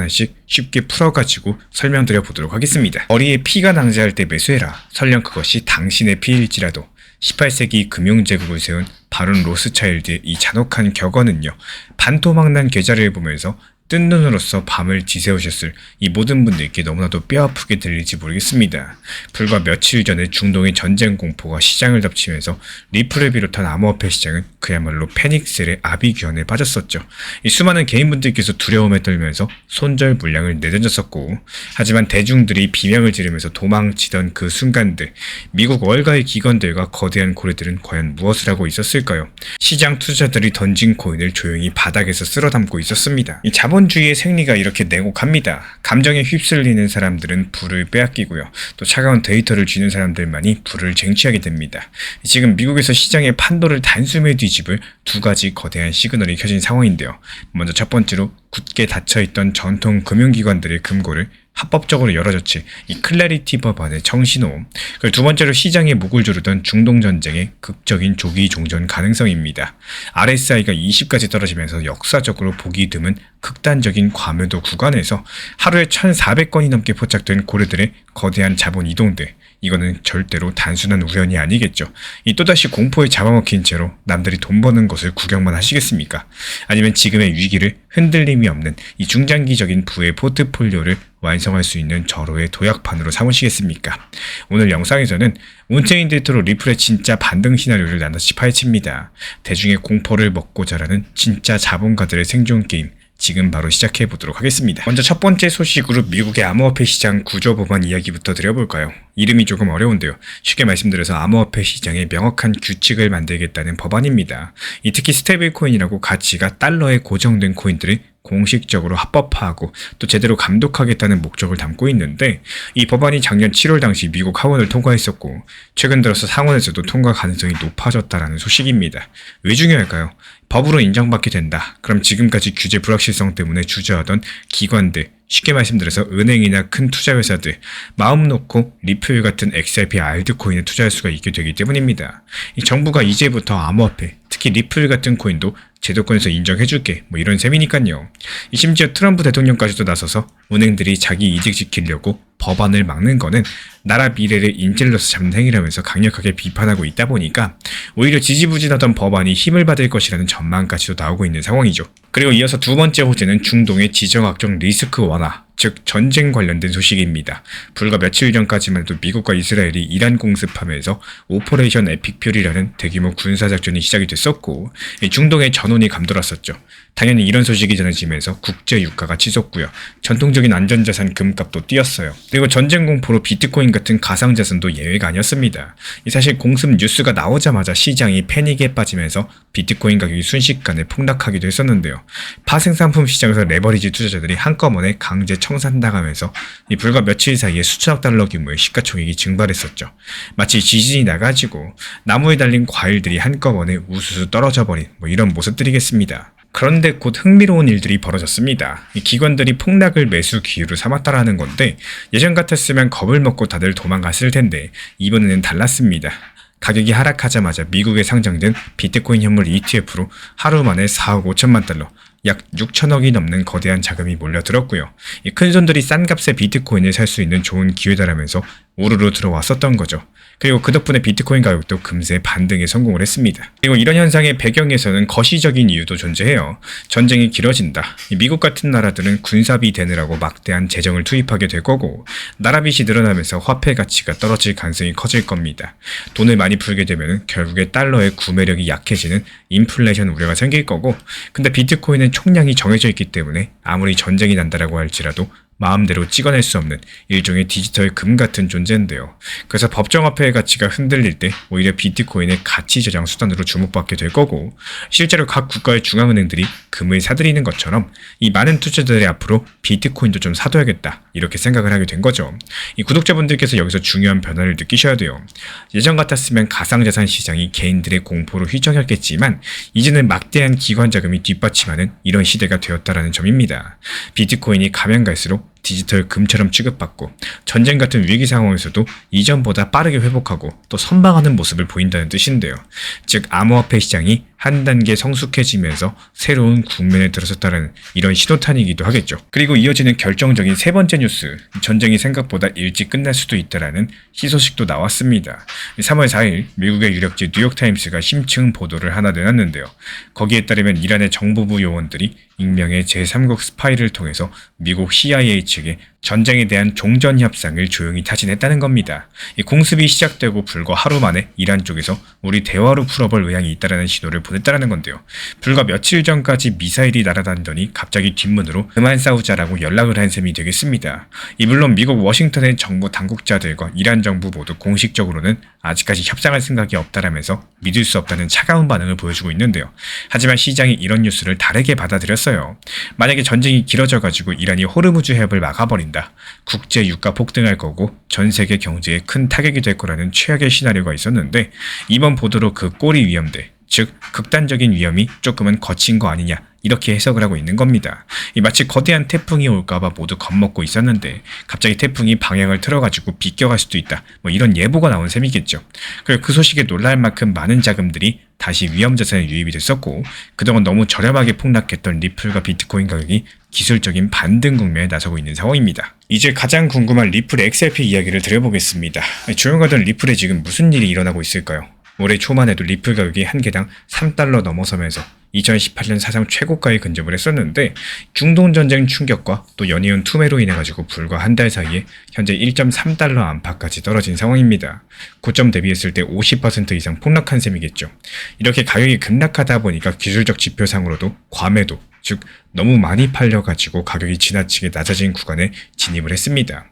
쉽게 풀어가지고 설명드려 보도록 하겠습니다. 머리에 피가 낭자할 때 매수해라. 설령 그것이 당신의 피일지라도. 18세기 금융제국을 세운 바론 로스차일드의 이 잔혹한 격언은요, 반토막난 계좌를 보면서 뜬 눈으로써 밤을 지새우셨을 이 모든 분들께 너무나도 뼈아프게 들릴지 모르겠습니다. 불과 며칠 전에 중동의 전쟁 공포가 시장을 덮치면서 리플을 비롯한 암호화폐 시장은 그야말로 패닉셀의 아비규환에 빠졌었죠. 이 수많은 개인분들께서 두려움에 떨면서 손절 물량을 내던졌었고, 하지만 대중들이 비명을 지르면서 도망치던 그 순간들, 미국 월가의 기관들과 거대한 고래들은 과연 무엇을 하고 있었을까요? 시장 투자자들이 던진 코인을 조용히 바닥에서 쓸어담고 있었습니다. 이 자본주의의 생리가 이렇게 냉혹합니다. 감정에 휩쓸리는 사람들은 부를 빼앗기고요. 또 차가운 데이터를 쥐는 사람들만이 부를 쟁취하게 됩니다. 지금 미국에서 시장의 판도를 단숨에 뒤집을 두 가지 거대한 시그널이 켜진 상황인데요. 먼저 첫 번째로 굳게 닫혀있던 전통 금융기관들의 금고를 합법적으로 열어줬지 이 클래리티 법안의 정신호음, 그리고 두 번째로 시장에 목을 조르던 중동전쟁의 극적인 조기 종전 가능성입니다. RSI가 20까지 떨어지면서 역사적으로 보기 드문 극단적인 과매도 구간에서 하루에 1,400건이 넘게 포착된 고래들의 거대한 자본 이동들, 이거는 절대로 단순한 우연이 아니겠죠. 이 또다시 공포에 잡아먹힌 채로 남들이 돈 버는 것을 구경만 하시겠습니까? 아니면 지금의 위기를 흔들림이 없는 이 중장기적인 부의 포트폴리오를 완성할 수 있는 절호의 도약판으로 삼으시겠습니까? 오늘 영상에서는 온체인 데이터로 리플의 진짜 반등 시나리오를 낱낱이 파헤칩니다. 대중의 공포를 먹고 자라는 진짜 자본가들의 생존 게임, 지금 바로 시작해 보도록 하겠습니다. 먼저 첫 번째 소식으로 미국의 암호화폐 시장 구조 법안 이야기부터 드려볼까요? 이름이 조금 어려운데요. 쉽게 말씀드려서 암호화폐 시장에 명확한 규칙을 만들겠다는 법안입니다. 특히 스테이블 코인이라고 가치가 달러에 고정된 코인들을 공식적으로 합법화하고 또 제대로 감독하겠다는 목적을 담고 있는데, 이 법안이 작년 7월 당시 미국 하원을 통과했었고 최근 들어서 상원에서도 통과 가능성이 높아졌다는 소식입니다. 왜 중요할까요? 법으로 인정받게 된다. 그럼 지금까지 규제 불확실성 때문에 주저하던 기관들, 쉽게 말씀드려서 은행이나 큰 투자회사들, 마음 놓고 리플 같은 XRP 알트코인에 투자할 수가 있게 되기 때문입니다. 이 정부가 이제부터 암호화폐, 특히 리플 같은 코인도 제도권에서 인정해줄게, 이런 셈이니까요. 심지어 트럼프 대통령까지도 나서서 은행들이 자기 이직 지키려고 법안을 막는 거는 나라 미래를 인질로서 잡는 행위라면서 강력하게 비판하고 있다 보니까 오히려 지지부진하던 법안이 힘을 받을 것이라는 전망까지도 나오고 있는 상황이죠. 그리고 이어서 두 번째 호재는 중동의 지정학적 리스크 완화, 즉 전쟁 관련된 소식입니다. 불과 며칠 전까지만 해도 미국과 이스라엘이 이란 공습하면서 오퍼레이션 에픽퓨리라는 대규모 군사작전이 시작이 됐었고, 중동의 전운이 감돌았었죠. 당연히 이런 소식이 전해지면서 국제 유가가 치솟고요. 전통적인 안전자산 금값도 뛰었어요. 그리고 전쟁 공포로 비트코인 같은 가상자산도 예외가 아니었습니다. 사실 공습 뉴스가 나오자마자 시장이 패닉에 빠지면서 비트코인 가격이 순식간에 폭락하기도 했었는데요. 파생상품 시장에서 레버리지 투자자들이 한꺼번에 강제 청산당하면서 불과 며칠 사이에 수천억 달러 규모의 시가총액이 증발했었죠. 마치 지진이 나가지고 나무에 달린 과일들이 한꺼번에 우수수 떨어져 버린 이런 모습들이겠습니다. 그런데 곧 흥미로운 일들이 벌어졌습니다. 이 기관들이 폭락을 매수 기회로 삼았다라는 건데, 예전 같았으면 겁을 먹고 다들 도망갔을 텐데 이번에는 달랐습니다. 가격이 하락하자마자 미국에 상장된 비트코인 현물 ETF로 하루 만에 4억 5천만 달러, 약 6천억이 넘는 거대한 자금이 몰려들었고요. 이 큰손들이 싼 값에 비트코인을 살 수 있는 좋은 기회다라면서 우르르 들어왔었던 거죠. 그리고 그 덕분에 비트코인 가격도 금세 반등에 성공을 했습니다. 그리고 이런 현상의 배경에서는 거시적인 이유도 존재해요. 전쟁이 길어진다. 미국 같은 나라들은 군사비 대느라고 막대한 재정을 투입하게 될 거고, 나라 빚이 늘어나면서 화폐 가치가 떨어질 가능성이 커질 겁니다. 돈을 많이 풀게 되면 결국에 달러의 구매력이 약해지는 인플레이션 우려가 생길 거고, 근데 비트코인은 총량이 정해져 있기 때문에 아무리 전쟁이 난다라고 할지라도 마음대로 찍어낼 수 없는 일종의 디지털 금 같은 존재인데요. 그래서 법정화폐의 가치가 흔들릴 때 오히려 비트코인의 가치 저장 수단으로 주목받게 될 거고, 실제로 각 국가의 중앙은행들이 금을 사들이는 것처럼 이 많은 투자자들이 앞으로 비트코인도 좀 사둬야겠다 이렇게 생각을 하게 된 거죠. 이 구독자분들께서 여기서 중요한 변화를 느끼셔야 돼요. 예전 같았으면 가상자산 시장이 개인들의 공포로 휘청였겠지만 이제는 막대한 기관 자금이 뒷받침하는 이런 시대가 되었다라는 점입니다. 비트코인이 가면 갈수록 디지털 금처럼 취급받고 전쟁 같은 위기 상황에서도 이전보다 빠르게 회복하고 또 선방하는 모습을 보인다는 뜻인데요. 즉 암호화폐 시장이 한 단계 성숙해지면서 새로운 국면에 들어섰다는 이런 신호탄이기도 하겠죠. 그리고 이어지는 결정적인 세 번째 뉴스, 전쟁이 생각보다 일찍 끝날 수도 있다라는 희소식도 나왔습니다. 3월 4일 미국의 유력지 뉴욕타임스가 심층 보도를 하나 내놨는데요. 거기에 따르면 이란의 정보부 요원들이 익명의 제3국 스파이를 통해서 미국 CIA 측에 전쟁에 대한 종전 협상을 조용히 타진했다는 겁니다. 이 공습이 시작되고 불과 하루 만에 이란 쪽에서 우리 대화로 풀어볼 의향이 있다라는 신호를 보냈다라는 건데요. 불과 며칠 전까지 미사일이 날아다니더니 갑자기 뒷문으로 그만 싸우자라고 연락을 한 셈이 되겠습니다. 물론 미국 워싱턴의 정부 당국자들과 이란 정부 모두 공식적으로는 아직까지 협상할 생각이 없다라면서 믿을 수 없다는 차가운 반응을 보여주고 있는데요. 하지만 시장이 이런 뉴스를 다르게 받아들였어요. 만약에 전쟁이 길어져가지고 이란이 호르무즈 해협을 막아버린다. 국제 유가 폭등할 거고 전 세계 경제에 큰 타격이 될 거라는 최악의 시나리오가 있었는데, 이번 보도로 그 꼬리 위험대, 즉 극단적인 위험이 조금은 거친 거 아니냐 이렇게 해석을 하고 있는 겁니다. 마치 거대한 태풍이 올까봐 모두 겁먹고 있었는데 갑자기 태풍이 방향을 틀어가지고 비껴갈 수도 있다, 이런 예보가 나온 셈이겠죠. 그리고 그 소식에 놀랄 만큼 많은 자금들이 다시 위험자산에 유입이 됐었고, 그동안 너무 저렴하게 폭락했던 리플과 비트코인 가격이 기술적인 반등 국면에 나서고 있는 상황입니다. 이제 가장 궁금한 리플 XRP 이야기를 드려보겠습니다. 조용하던 리플에 지금 무슨 일이 일어나고 있을까요? 올해 초만 해도 리플 가격이 한 개당 3달러 넘어서면서 2018년 사상 최고가에 근접을 했었는데, 중동전쟁 충격과 또 연이은 투매로 인해가지고 불과 한 달 사이에 현재 1.3달러 안팎까지 떨어진 상황입니다. 고점 대비했을 때 50% 이상 폭락한 셈이겠죠. 이렇게 가격이 급락하다 보니까 기술적 지표상으로도 과매도, 즉 너무 많이 팔려가지고 가격이 지나치게 낮아진 구간에 진입을 했습니다.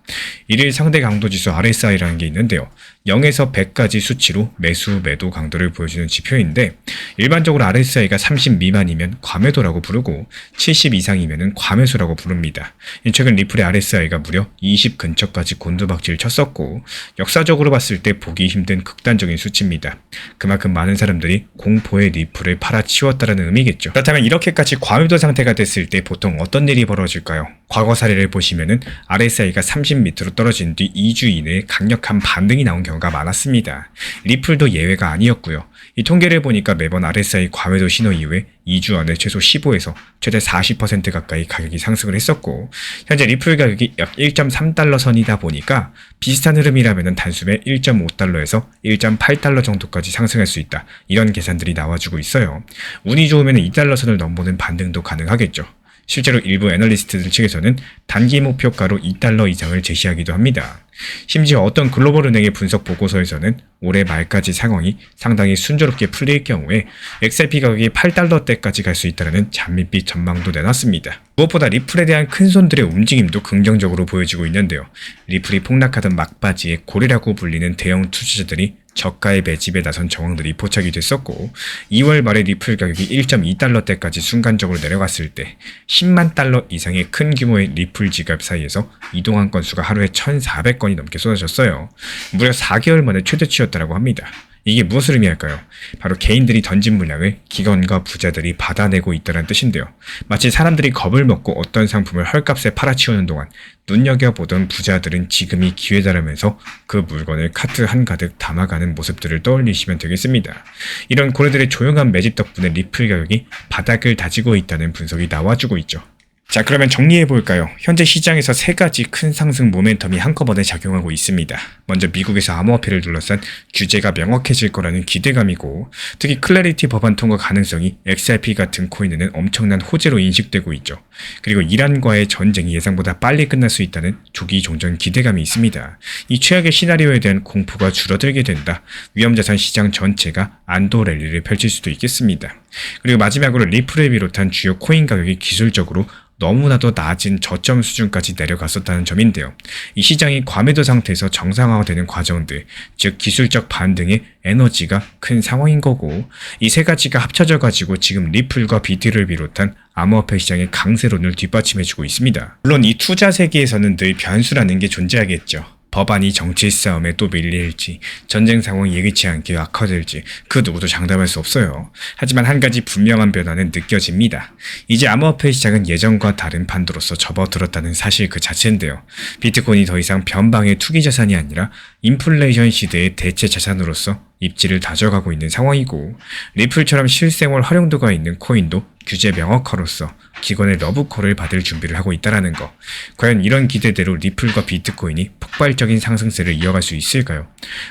일일 상대 강도지수 RSI라는 게 있는데요. 0에서 100까지 수치로 매수, 매도 강도를 보여주는 지표인데, 일반적으로 RSI가 30 미만이면 과매도라고 부르고 70 이상이면 과매수라고 부릅니다. 최근 리플의 RSI가 무려 20 근처까지 곤두박질 쳤었고, 역사적으로 봤을 때 보기 힘든 극단적인 수치입니다. 그만큼 많은 사람들이 공포의 리플을 팔아치웠다는 의미겠죠. 그렇다면 이렇게까지 과매도 상태가 됐을 때 보통 어떤 일이 벌어질까요? 과거 사례를 보시면은 RSI가 30 밑으로 떨어진 뒤 2주 이내에 강력한 반등이 나온 경우가 많았습니다. 리플도 예외가 아니었고요. 이 통계를 보니까 매번 RSI 과매도 신호 이후에 2주 안에 최소 15에서 최대 40% 가까이 가격이 상승을 했었고, 현재 리플 가격이 약 1.3달러 선이다 보니까 비슷한 흐름이라면 단숨에 1.5달러에서 1.8달러 정도까지 상승할 수 있다, 이런 계산들이 나와주고 있어요. 운이 좋으면 2달러 선을 넘보는 반등도 가능하겠죠. 실제로 일부 애널리스트들 측에서는 단기 목표가로 2달러 이상을 제시하기도 합니다. 심지어 어떤 글로벌 은행의 분석 보고서에서는 올해 말까지 상황이 상당히 순조롭게 풀릴 경우에 XRP 가격이 8달러대까지 갈 수 있다는 장밋빛 전망도 내놨습니다. 무엇보다 리플에 대한 큰손들의 움직임도 긍정적으로 보여지고 있는데요. 리플이 폭락하던 막바지에 고래라고 불리는 대형 투자자들이 저가의 매집에 나선 정황들이 포착이 됐었고, 2월 말에 리플 가격이 1.2달러대까지 순간적으로 내려갔을 때 10만 달러 이상의 큰 규모의 리플 지갑 사이에서 이동한 건수가 하루에 1,400건이 넘게 쏟아졌어요. 무려 4개월 만에 최대치였다고 합니다. 이게 무엇을 의미할까요? 바로 개인들이 던진 물량을 기관과 부자들이 받아내고 있다는 뜻인데요. 마치 사람들이 겁을 먹고 어떤 상품을 헐값에 팔아치우는 동안 눈여겨보던 부자들은 지금이 기회다라면서 그 물건을 카트 한가득 담아가는 모습들을 떠올리시면 되겠습니다. 이런 고래들의 조용한 매집 덕분에 리플 가격이 바닥을 다지고 있다는 분석이 나와주고 있죠. 자, 그러면 정리해볼까요? 현재 시장에서 세 가지 큰 상승 모멘텀이 한꺼번에 작용하고 있습니다. 먼저 미국에서 암호화폐를 둘러싼 규제가 명확해질 거라는 기대감이고, 특히 클래리티 법안 통과 가능성이 XRP 같은 코인에는 엄청난 호재로 인식되고 있죠. 그리고 이란과의 전쟁이 예상보다 빨리 끝날 수 있다는 조기 종전 기대감이 있습니다. 이 최악의 시나리오에 대한 공포가 줄어들게 된다. 위험자산 시장 전체가 안도 랠리를 펼칠 수도 있겠습니다. 그리고 마지막으로 리플을 비롯한 주요 코인 가격이 기술적으로 너무나도 낮은 저점 수준까지 내려갔었다는 점인데요. 이 시장이 과매도 상태에서 정상화되는 과정들, 즉 기술적 반등의 에너지가 큰 상황인 거고, 이 세 가지가 합쳐져 가지고 지금 리플과 비트를 비롯한 암호화폐 시장의 강세론을 뒷받침해주고 있습니다. 물론 이 투자 세계에서는 늘 변수라는 게 존재하겠죠. 법안이 정치 싸움에 또 밀릴지, 전쟁 상황이 예기치 않게 악화될지 그 누구도 장담할 수 없어요. 하지만 한 가지 분명한 변화는 느껴집니다. 이제 암호화폐 시장은 예전과 다른 판도로서 접어들었다는 사실 그 자체인데요. 비트코인이 더 이상 변방의 투기 자산이 아니라 인플레이션 시대의 대체 자산으로서 입지를 다져가고 있는 상황이고, 리플처럼 실생활 활용도가 있는 코인도 규제 명확화로서 기관의 러브콜을 받을 준비를 하고 있다는 거. 과연 이런 기대대로 리플과 비트코인이 폭발적인 상승세를 이어갈 수 있을까요?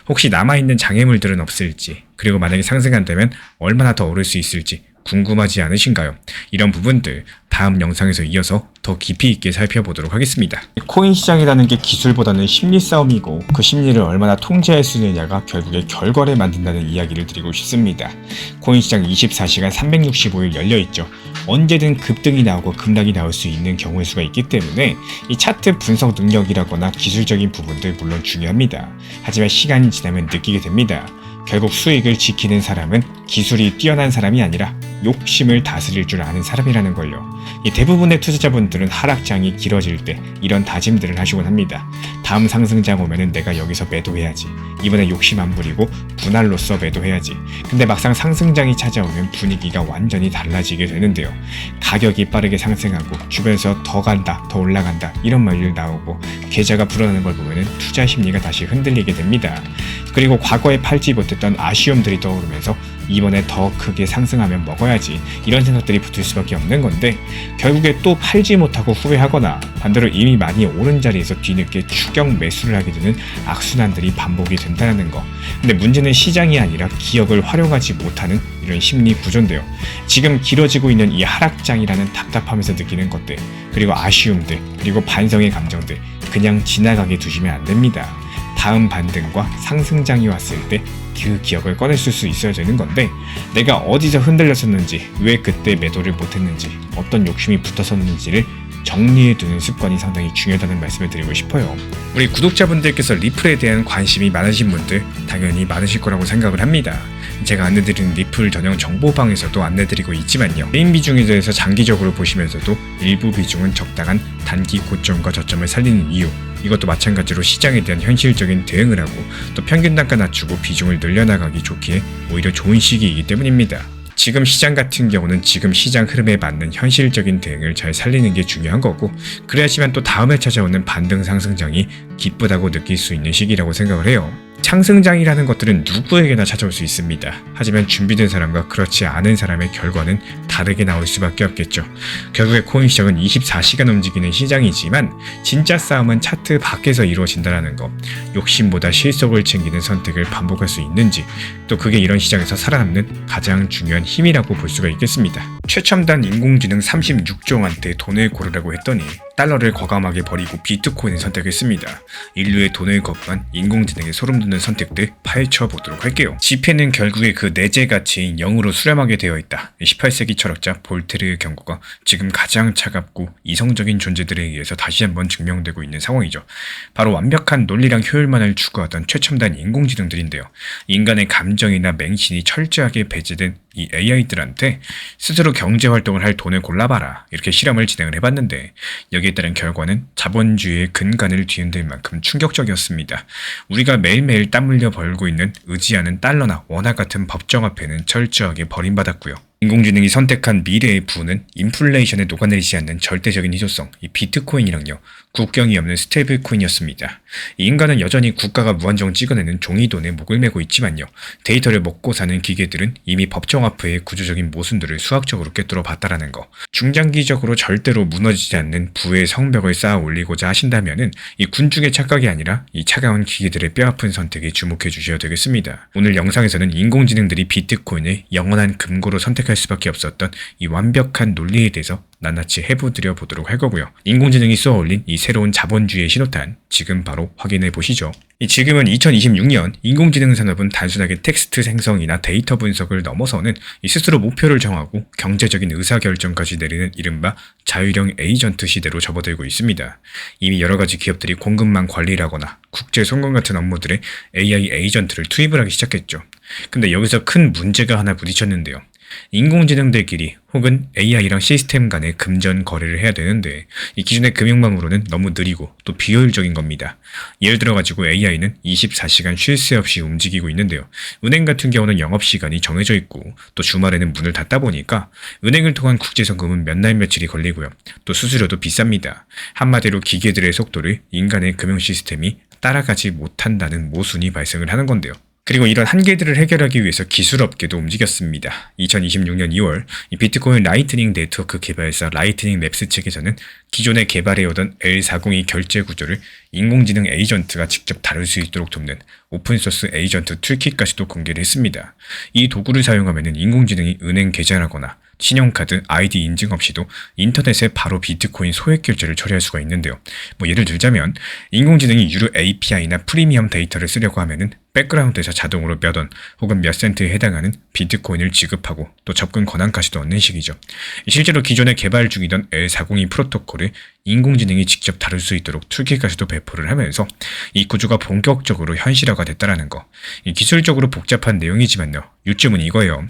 혹시 남아있는 장애물들은 없을지, 그리고 만약에 상승한다면 얼마나 더 오를 수 있을지 궁금하지 않으신가요? 이런 부분들 다음 영상에서 이어서 더 깊이 있게 살펴보도록 하겠습니다. 코인 시장이라는 게 기술보다는 심리 싸움이고, 그 심리를 얼마나 통제할 수 있느냐가 결국에 결과를 만든다는 이야기를 드리고 싶습니다. 코인 시장 24시간 365일 열려있죠. 언제든 급등이 나오고 급락이 나올 수 있는 경우의 수가 있기 때문에 이 차트 분석 능력이라거나 기술적인 부분들 물론 중요합니다. 하지만 시간이 지나면 느끼게 됩니다. 결국 수익을 지키는 사람은 기술이 뛰어난 사람이 아니라 욕심을 다스릴 줄 아는 사람이라는 걸요. 이 대부분의 투자자분들은 하락장이 길어질 때 이런 다짐들을 하시곤 합니다. 다음 상승장 오면은 내가 여기서 매도해야지. 이번에 욕심 안 부리고 분할로써 매도해야지. 근데 막상 상승장이 찾아오면 분위기가 완전히 달라지게 되는데요. 가격이 빠르게 상승하고 주변에서 더 간다, 더 올라간다 이런 말들 나오고 계좌가 불어나는 걸 보면은 투자 심리가 다시 흔들리게 됩니다. 그리고 과거에 팔지 못했던 아쉬움들이 떠오르면서 이번에 더 크게 상승하면 먹어야지 이런 생각들이 붙을 수밖에 없는 건데, 결국에 또 팔지 못하고 후회하거나 반대로 이미 많이 오른 자리에서 뒤늦게 추격 매수를 하게 되는 악순환들이 반복이 된다는 거. 근데 문제는 시장이 아니라 기억을 활용하지 못하는 이런 심리 구조인데요. 지금 길어지고 있는 이 하락장이라는 답답하면서 느끼는 것들, 그리고 아쉬움들, 그리고 반성의 감정들 그냥 지나가게 두시면 안 됩니다. 다음 반등과 상승장이 왔을 때 그 기억을 꺼냈을 수 있어야 되는 건데, 내가 어디서 흔들렸었는지, 왜 그때 매도를 못했는지, 어떤 욕심이 붙었었는지를 정리해두는 습관이 상당히 중요하다는 말씀을 드리고 싶어요. 우리 구독자분들께서 리플에 대한 관심이 많으신 분들 당연히 많으실 거라고 생각을 합니다. 제가 안내드리는 리플 전용 정보방에서도 안내드리고 있지만요. 개인 비중에 대해서 장기적으로 보시면서도 일부 비중은 적당한 단기 고점과 저점을 살리는 이유, 이것도 마찬가지로 시장에 대한 현실적인 대응을 하고 또 평균 단가 낮추고 비중을 늘려나가기 좋기에 오히려 좋은 시기이기 때문입니다. 지금 시장 같은 경우는 지금 시장 흐름에 맞는 현실적인 대응을 잘 살리는 게 중요한 거고, 그래야지만 또 다음에 찾아오는 반등 상승장이 기쁘다고 느낄 수 있는 시기라고 생각을 해요. 상승장이라는 것들은 누구에게나 찾아올 수 있습니다. 하지만 준비된 사람과 그렇지 않은 사람의 결과는 다르게 나올 수밖에 없겠죠. 결국에 코인 시장은 24시간 움직이는 시장이지만 진짜 싸움은 차트 밖에서 이루어진다는 거. 욕심보다 실속을 챙기는 선택을 반복할 수 있는지, 또 그게 이런 시장에서 살아남는 가장 중요한 힘이라고 볼 수가 있겠습니다. 최첨단 인공지능 36조 원대 돈을 고르라고 했더니 달러를 과감하게 버리고 비트코인을 선택했습니다. 인류의 돈을 거부한 인공지능에 소름 돋는 선택들 파헤쳐 보도록 할게요. 지폐는 결국에 그 내재 가치인 0으로 수렴하게 되어 있다. 18세기 철학자 볼테르의 경고가 지금 가장 차갑고 이성적인 존재들에 의해서 다시 한번 증명되고 있는 상황이죠. 바로 완벽한 논리랑 효율만을 추구하던 최첨단 인공지능들인데요. 인간의 감정이나 맹신이 철저하게 배제된 이 AI들한테 스스로 경제활동을 할 돈을 골라봐라, 이렇게 실험을 진행을 해봤는데, 여기에 따른 결과는 자본주의의 근간을 뒤흔들 만큼 충격적이었습니다. 우리가 매일매일 땀 흘려 벌고 있는 의지하는 달러나 원화 같은 법정화폐는 철저하게 버림받았고요. 인공지능이 선택한 미래의 부는 인플레이션에 녹아내리지 않는 절대적인 희소성, 이 비트코인이랑요, 국경이 없는 스테이블코인이었습니다. 이 인간은 여전히 국가가 무한정 찍어내는 종이돈에 목을 메고 있지만요, 데이터를 먹고 사는 기계들은 이미 법정화폐의 구조적인 모순들을 수학적으로 꿰뚫어 봤다라는 거. 중장기적으로 절대로 무너지지 않는 부의 성벽을 쌓아 올리고자 하신다면은 이 군중의 착각이 아니라 이 차가운 기계들의 뼈아픈 선택에 주목해 주셔야 되겠습니다. 오늘 영상에서는 인공지능들이 비트코인을 영원한 금고로 선택할 선택할 수밖에 없었던 이 완벽한 논리에 대해서 낱낱이 해보드려 보도록 할 거고요. 인공지능이 쏘아올린 이 새로운 자본주의의 신호탄 지금 바로 확인해 보시죠. 지금은 2026년 인공지능 산업은 단순하게 텍스트 생성이나 데이터 분석을 넘어서는 스스로 목표를 정하고 경제적인 의사결정까지 내리는 이른바 자율형 에이전트 시대로 접어들고 있습니다. 이미 여러 가지 기업들이 공급망 관리를 하거나 국제 송금 같은 업무들에 AI 에이전트를 투입을 하기 시작했죠. 근데 여기서 큰 문제가 하나 부딪혔는데요. 인공지능들끼리 혹은 AI랑 시스템 간의 금전 거래를 해야 되는데 이 기존의 금융망으로는 너무 느리고 또 비효율적인 겁니다. 예를 들어가지고 AI는 24시간 쉴 새 없이 움직이고 있는데요. 은행 같은 경우는 영업시간이 정해져 있고 또 주말에는 문을 닫다 보니까 은행을 통한 국제송금은 몇 날 며칠이 걸리고요. 또 수수료도 비쌉니다. 한마디로 기계들의 속도를 인간의 금융 시스템이 따라가지 못한다는 모순이 발생을 하는 건데요. 그리고 이런 한계들을 해결하기 위해서 기술업계도 움직였습니다. 2026년 2월 비트코인 라이트닝 네트워크 개발사 라이트닝 랩스 측에서는 기존에 개발해오던 L402 결제 구조를 인공지능 에이전트가 직접 다룰 수 있도록 돕는 오픈소스 에이전트 툴킷까지도 공개를 했습니다. 이 도구를 사용하면 인공지능이 은행 계좌라거나 신용카드, 아이디 인증 없이도 인터넷에 바로 비트코인 소액 결제를 처리할 수가 있는데요. 예를 들자면 인공지능이 유료 API나 프리미엄 데이터를 쓰려고 하면은 백그라운드에서 자동으로 몇 원 혹은 몇 센트에 해당하는 비트코인을 지급하고 또 접근 권한까지도 얻는 식이죠. 실제로 기존에 개발 중이던 L402 프로토콜을 인공지능이 직접 다룰 수 있도록 툴kit까지도 배포를 하면서 이 구조가 본격적으로 현실화가 됐다라는 거. 기술적으로 복잡한 내용이지만요. 요점은 이거예요.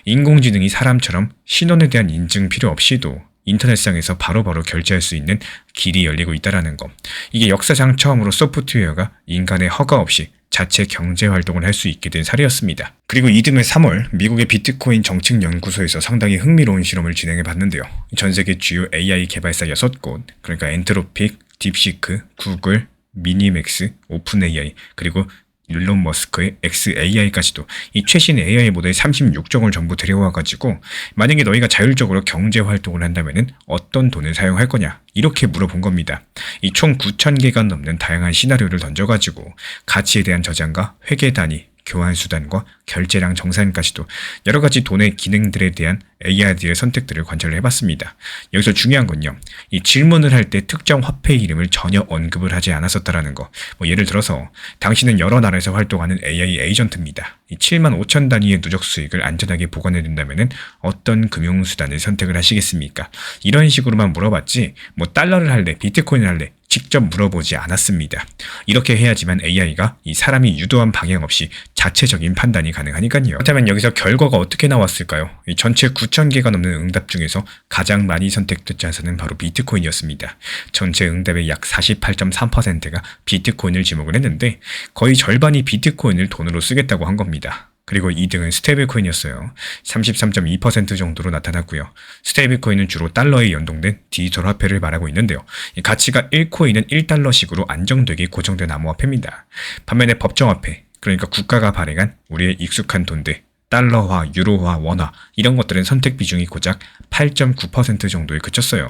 인공지능이 사람처럼 신원에 대한 인증 필요 없이도 인터넷상에서 바로바로 결제할 수 있는 길이 열리고 있다라는 거. 이게 역사상 처음으로 소프트웨어가 인간의 허가 없이 자체 경제 활동을 할 수 있게 된 사례였습니다. 그리고 이듬해 3월 미국의 비트코인 정책연구소에서 상당히 흥미로운 실험을 진행해 봤는데요. 전 세계 주요 AI 개발사 6곳, 그러니까 엔트로픽, 딥시크, 구글, 미니맥스, 오픈 AI, 그리고 일론 머스크의 XAI까지도 이 최신 AI 모델 36종을 전부 데려와가지고 만약에 너희가 자율적으로 경제 활동을 한다면 어떤 돈을 사용할 거냐 이렇게 물어본 겁니다. 이 총 9,000개가 넘는 다양한 시나리오를 던져가지고 가치에 대한 저장과 회계 단위, 교환 수단과 결제량 정산까지도 여러 가지 돈의 기능들에 대한 AI들의 선택들을 관찰을 해봤습니다. 여기서 중요한 건요. 이 질문을 할 때 특정 화폐 이름을 전혀 언급을 하지 않았었다라는 거. 예를 들어서 당신은 여러 나라에서 활동하는 AI 에이전트입니다. 이 75,000 단위의 누적 수익을 안전하게 보관해 둔다면 어떤 금융수단을 선택을 하시겠습니까? 이런 식으로만 물어봤지 달러를 할래, 비트코인을 할래 직접 물어보지 않았습니다. 이렇게 해야지만 AI가 이 사람이 유도한 방향 없이 자체적인 판단이 가능하니까요. 그렇다면 여기서 결과가 어떻게 나왔을까요? 이 전체 9,000개가 넘는 응답 중에서 가장 많이 선택된 자산은 바로 비트코인이었습니다. 전체 응답의 약 48.3%가 비트코인을 지목을 했는데 거의 절반이 비트코인을 돈으로 쓰겠다고 한 겁니다. 그리고 2등은 스테이블코인이었어요. 33.2% 정도로 나타났고요. 스테이블코인은 주로 달러에 연동된 디지털 화폐를 말하고 있는데요. 이 가치가 1코인은 1달러씩으로 안정되게 고정된 암호화폐입니다. 반면에 법정화폐, 그러니까 국가가 발행한 우리의 익숙한 돈들, 달러화, 유로화, 원화 이런 것들은 선택 비중이 고작 8.9% 정도에 그쳤어요.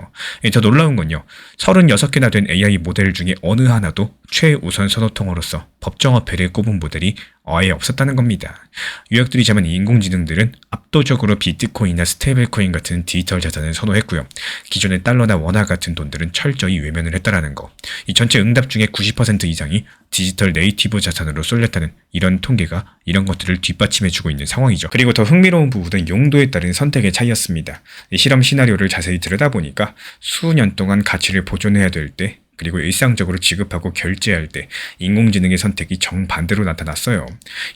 더 놀라운 건요. 36개나 된 AI 모델 중에 어느 하나도 최우선 선호통으로서 법정화폐를 꼽은 모델이 아예 없었다는 겁니다. 요약드리자면 인공지능들은 압도적으로 비트코인이나 스테이블코인 같은 디지털 자산을 선호했고요. 기존의 달러나 원화 같은 돈들은 철저히 외면을 했다라는 거. 이 전체 응답 중에 90% 이상이 디지털 네이티브 자산으로 쏠렸다는 이런 통계가 이런 것들을 뒷받침해주고 있는 상황이죠. 그리고 더 흥미로운 부분은 용도에 따른 선택의 차이였습니다. 이 실험 시나리오를 자세히 들여다보니까 수년 동안 가치를 보존해야 될 때 그리고 일상적으로 지급하고 결제할 때 인공지능의 선택이 정반대로 나타났어요.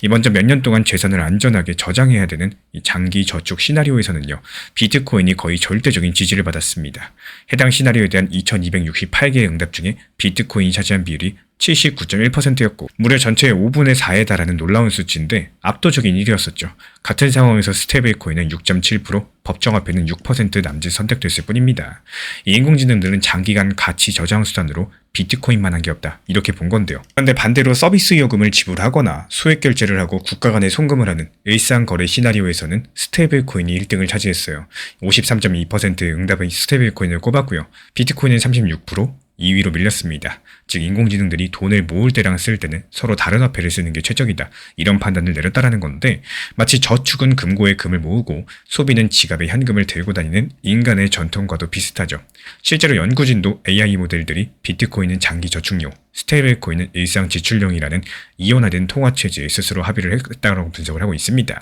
이 먼저 몇 년 동안 재산을 안전하게 저장해야 되는 이 장기 저축 시나리오에서는요. 비트코인이 거의 절대적인 지지를 받았습니다. 해당 시나리오에 대한 2268개의 응답 중에 비트코인이 차지한 비율이 79.1%였고 무려 전체의 5분의 4에 달하는 놀라운 수치인데 압도적인 1위였었죠. 같은 상황에서 스테이블코인은 6.7%, 법정화폐는 6% 남짓 선택됐을 뿐입니다. 이 인공지능들은 장기간 가치 저장 수단으로 비트코인만한 게 없다 이렇게 본 건데요. 그런데 반대로 서비스 요금을 지불하거나 소액 결제를 하고 국가 간에 송금을 하는 일상 거래 시나리오에서는 스테이블코인이 1등을 차지했어요. 53.2%의 응답의 스테이블코인을 꼽았고요. 비트코인은 36%, 2위로 밀렸습니다. 즉 인공지능들이 돈을 모을 때랑 쓸 때는 서로 다른 화폐를 쓰는 게 최적이다. 이런 판단을 내렸다라는 건데 마치 저축은 금고에 금을 모으고 소비는 지갑에 현금을 들고 다니는 인간의 전통과도 비슷하죠. 실제로 연구진도 AI 모델들이 비트코인은 장기 저축용, 스테이블코인은 일상 지출용이라는 이원화된 통화체제에 스스로 합의를 했다고 분석을 하고 있습니다.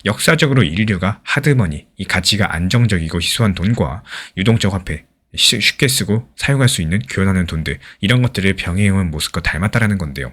역사적으로 인류가 하드머니, 이 가치가 안정적이고 희소한 돈과 유동적 화폐, 쉽게 쓰고 사용할 수 있는 교환하는 돈들, 이런 것들을 병행해온 모습과 닮았다라는 건데요.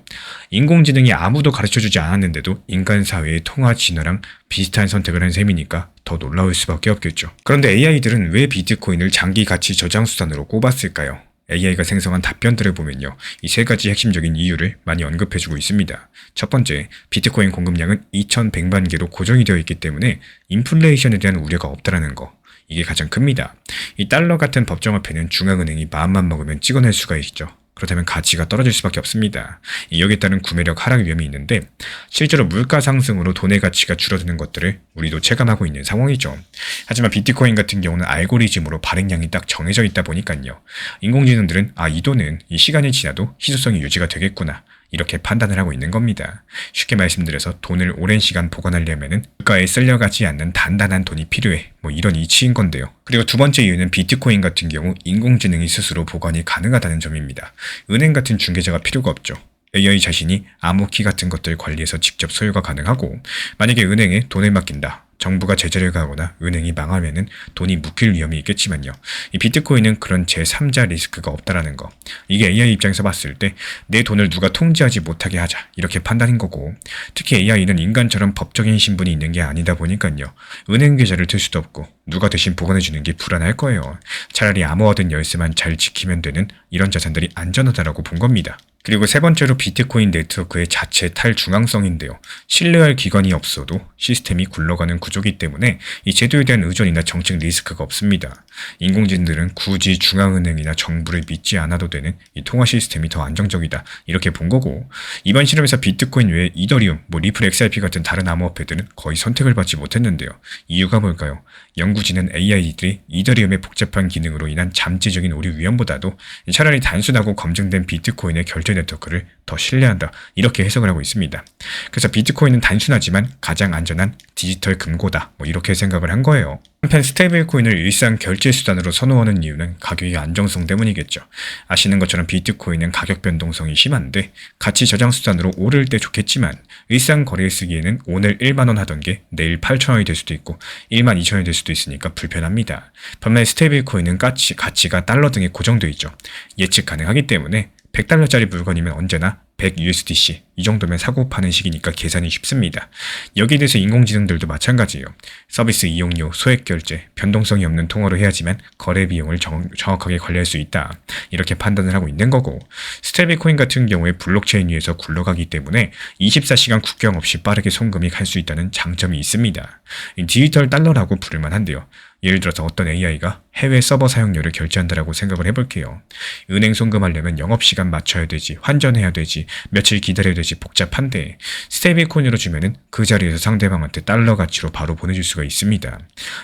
인공지능이 아무도 가르쳐주지 않았는데도 인간 사회의 통화 진화랑 비슷한 선택을 한 셈이니까 더 놀라울 수밖에 없겠죠. 그런데 AI들은 왜 비트코인을 장기 가치 저장 수단으로 꼽았을까요? AI가 생성한 답변들을 보면요. 이 세 가지 핵심적인 이유를 많이 언급해주고 있습니다. 첫 번째, 비트코인 공급량은 2100만 개로 고정이 되어 있기 때문에 인플레이션에 대한 우려가 없다라는 거. 이게 가장 큽니다. 이 달러 같은 법정화폐는 중앙은행이 마음만 먹으면 찍어낼 수가 있죠. 그렇다면 가치가 떨어질 수밖에 없습니다. 여기에 따른 구매력 하락 위험이 있는데 실제로 물가 상승으로 돈의 가치가 줄어드는 것들을 우리도 체감하고 있는 상황이죠. 하지만 비트코인 같은 경우는 알고리즘으로 발행량이 딱 정해져 있다 보니까요. 인공지능들은 이 돈은 이 시간이 지나도 희소성이 유지가 되겠구나. 이렇게 판단을 하고 있는 겁니다. 쉽게 말씀드려서 돈을 오랜 시간 보관하려면 물가에 쓸려가지 않는 단단한 돈이 필요해. 이런 이치인 건데요. 그리고 두 번째 이유는 비트코인 같은 경우 인공지능이 스스로 보관이 가능하다는 점입니다. 은행 같은 중개자가 필요가 없죠. AI 자신이 암호키 같은 것들 관리해서 직접 소유가 가능하고 만약에 은행에 돈을 맡긴다. 정부가 제재를 가하거나 은행이 망하면은 돈이 묵힐 위험이 있겠지만요. 이 비트코인은 그런 제3자 리스크가 없다라는 거. 이게 AI 입장에서 봤을 때 내 돈을 누가 통제하지 못하게 하자. 이렇게 판단인 거고. 특히 AI는 인간처럼 법적인 신분이 있는 게 아니다 보니까요. 은행 계좌를 들 수도 없고 누가 대신 보관해주는 게 불안할 거예요. 차라리 암호화된 열쇠만 잘 지키면 되는 이런 자산들이 안전하다라고 본 겁니다. 그리고 세 번째로 비트코인 네트워크의 자체 탈중앙성인데요. 신뢰할 기관이 없어도 시스템이 굴러가는 구조이기 때문에 이 제도에 대한 의존이나 정책 리스크가 없습니다. 인공지능들은 굳이 중앙은행이나 정부를 믿지 않아도 되는 이 통화 시스템이 더 안정적이다. 이렇게 본 거고 이번 실험에서 비트코인 외에 이더리움, 리플 XRP 같은 다른 암호화폐들은 거의 선택을 받지 못했는데요. 이유가 뭘까요? 연구진은 AI들이 이더리움의 복잡한 기능으로 인한 잠재적인 오류 위험보다도 차라리 단순하고 검증된 비트코인의 결제 네트워크를 더 신뢰한다. 이렇게 해석을 하고 있습니다. 그래서 비트코인은 단순하지만 가장 안전한 디지털 금고다. 이렇게 생각을 한 거예요. 한편 스테이블 코인을 일상 결제 수단으로 선호하는 이유는 가격의 안정성 때문이겠죠. 아시는 것처럼 비트코인은 가격 변동성이 심한데 가치 저장 수단으로 오를 때 좋겠지만 일상 거래에 쓰기에는 오늘 1만 원 하던 게 내일 8천 원이 될 수도 있고 1만 2천 원이 될 수도 있으니까 불편합니다. 반면에 스테이블 코인은 가치가 달러 등에 고정되어 있죠. 예측 가능하기 때문에 100달러짜리 물건이면 언제나 100USDC 이 정도면 사고 파는 시기니까 계산이 쉽습니다. 여기에 대해서 인공지능들도 마찬가지예요. 서비스 이용료, 소액 결제, 변동성이 없는 통화로 해야지만 거래 비용을 정확하게 관리할 수 있다. 이렇게 판단을 하고 있는 거고 스테이블코인 같은 경우에 블록체인 위에서 굴러가기 때문에 24시간 국경 없이 빠르게 송금이 갈 수 있다는 장점이 있습니다. 디지털 달러라고 부를만 한데요. 예를 들어서 어떤 AI가 해외 서버 사용료를 결제한다라고 생각을 해볼게요. 은행 송금하려면 영업시간 맞춰야 되지, 환전해야 되지, 며칠 기다려야 되지 복잡한데 스테이블코인으로 주면은 그 자리에서 상대방한테 달러 가치로 바로 보내줄 수가 있습니다.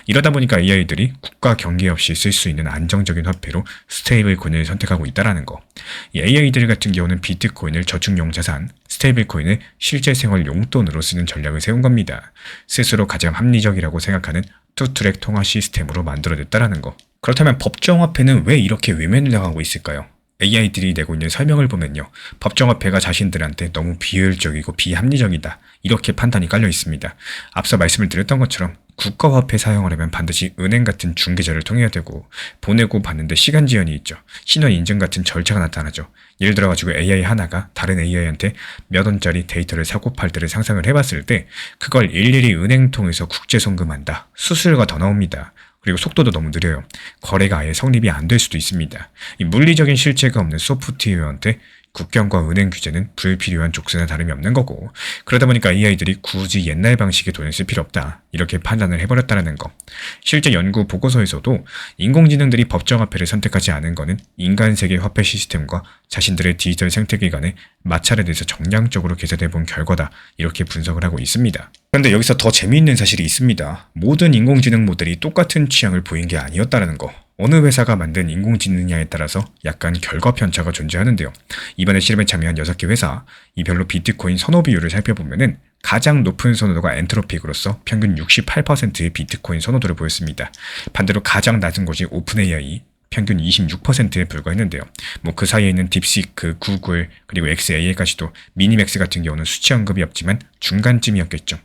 이러다 보니까 AI들이 국가 경계 없이 쓸 수 있는 안정적인 화폐로 스테이블코인을 선택하고 있다는 거. 이 AI들 같은 경우는 비트코인을 저축용 자산, 스테이블코인을 실제 생활 용돈으로 쓰는 전략을 세운 겁니다. 스스로 가장 합리적이라고 생각하는 투트랙 통화 시스템으로 만들어냈다는 거. 그렇다면 법정화폐는 왜 이렇게 외면을 당하고 있을까요? AI들이 내고 있는 설명을 보면요. 법정화폐가 자신들한테 너무 비효율적이고 비합리적이다. 이렇게 판단이 깔려 있습니다. 앞서 말씀을 드렸던 것처럼 국가화폐 사용하려면 반드시 은행 같은 중개자를 통해야 되고 보내고 받는데 시간 제한이 있죠. 신원 인증 같은 절차가 나타나죠. 예를 들어가지고 AI 하나가 다른 AI한테 몇 원짜리 데이터를 사고 팔 때를 상상을 해봤을 때 그걸 일일이 은행 통해서 국제 송금한다. 수수료가 더 나옵니다. 그리고 속도도 너무 느려요. 거래가 아예 성립이 안 될 수도 있습니다. 이 물리적인 실체가 없는 소프트웨어한테 국경과 은행 규제는 불필요한 족쇄나 다름이 없는 거고 그러다 보니까 AI들이 굳이 옛날 방식의 돈을 쓸 필요 없다 이렇게 판단을 해버렸다는 거. 실제 연구 보고서에서도 인공지능들이 법정화폐를 선택하지 않은 거는 인간 세계 화폐 시스템과 자신들의 디지털 생태계 간의 마찰에 대해서 정량적으로 계산해 본 결과다 이렇게 분석을 하고 있습니다. 그런데 여기서 더 재미있는 사실이 있습니다. 모든 인공지능 모델이 똑같은 취향을 보인 게 아니었다는 거. 어느 회사가 만든 인공지능이냐에 따라서 약간 결과 편차가 존재하는데요. 이번에 실험에 참여한 6개 회사, 이 별로 비트코인 선호 비율을 살펴보면은 가장 높은 선호도가 엔트로픽으로서 평균 68%의 비트코인 선호도를 보였습니다. 반대로 가장 낮은 곳이 오픈 AI, 평균 26%에 불과했는데요. 그 사이에 있는 딥시크, 구글, 그리고 XAI까지도 미니맥스 같은 경우는 수치 언급이 없지만 중간쯤이었겠죠.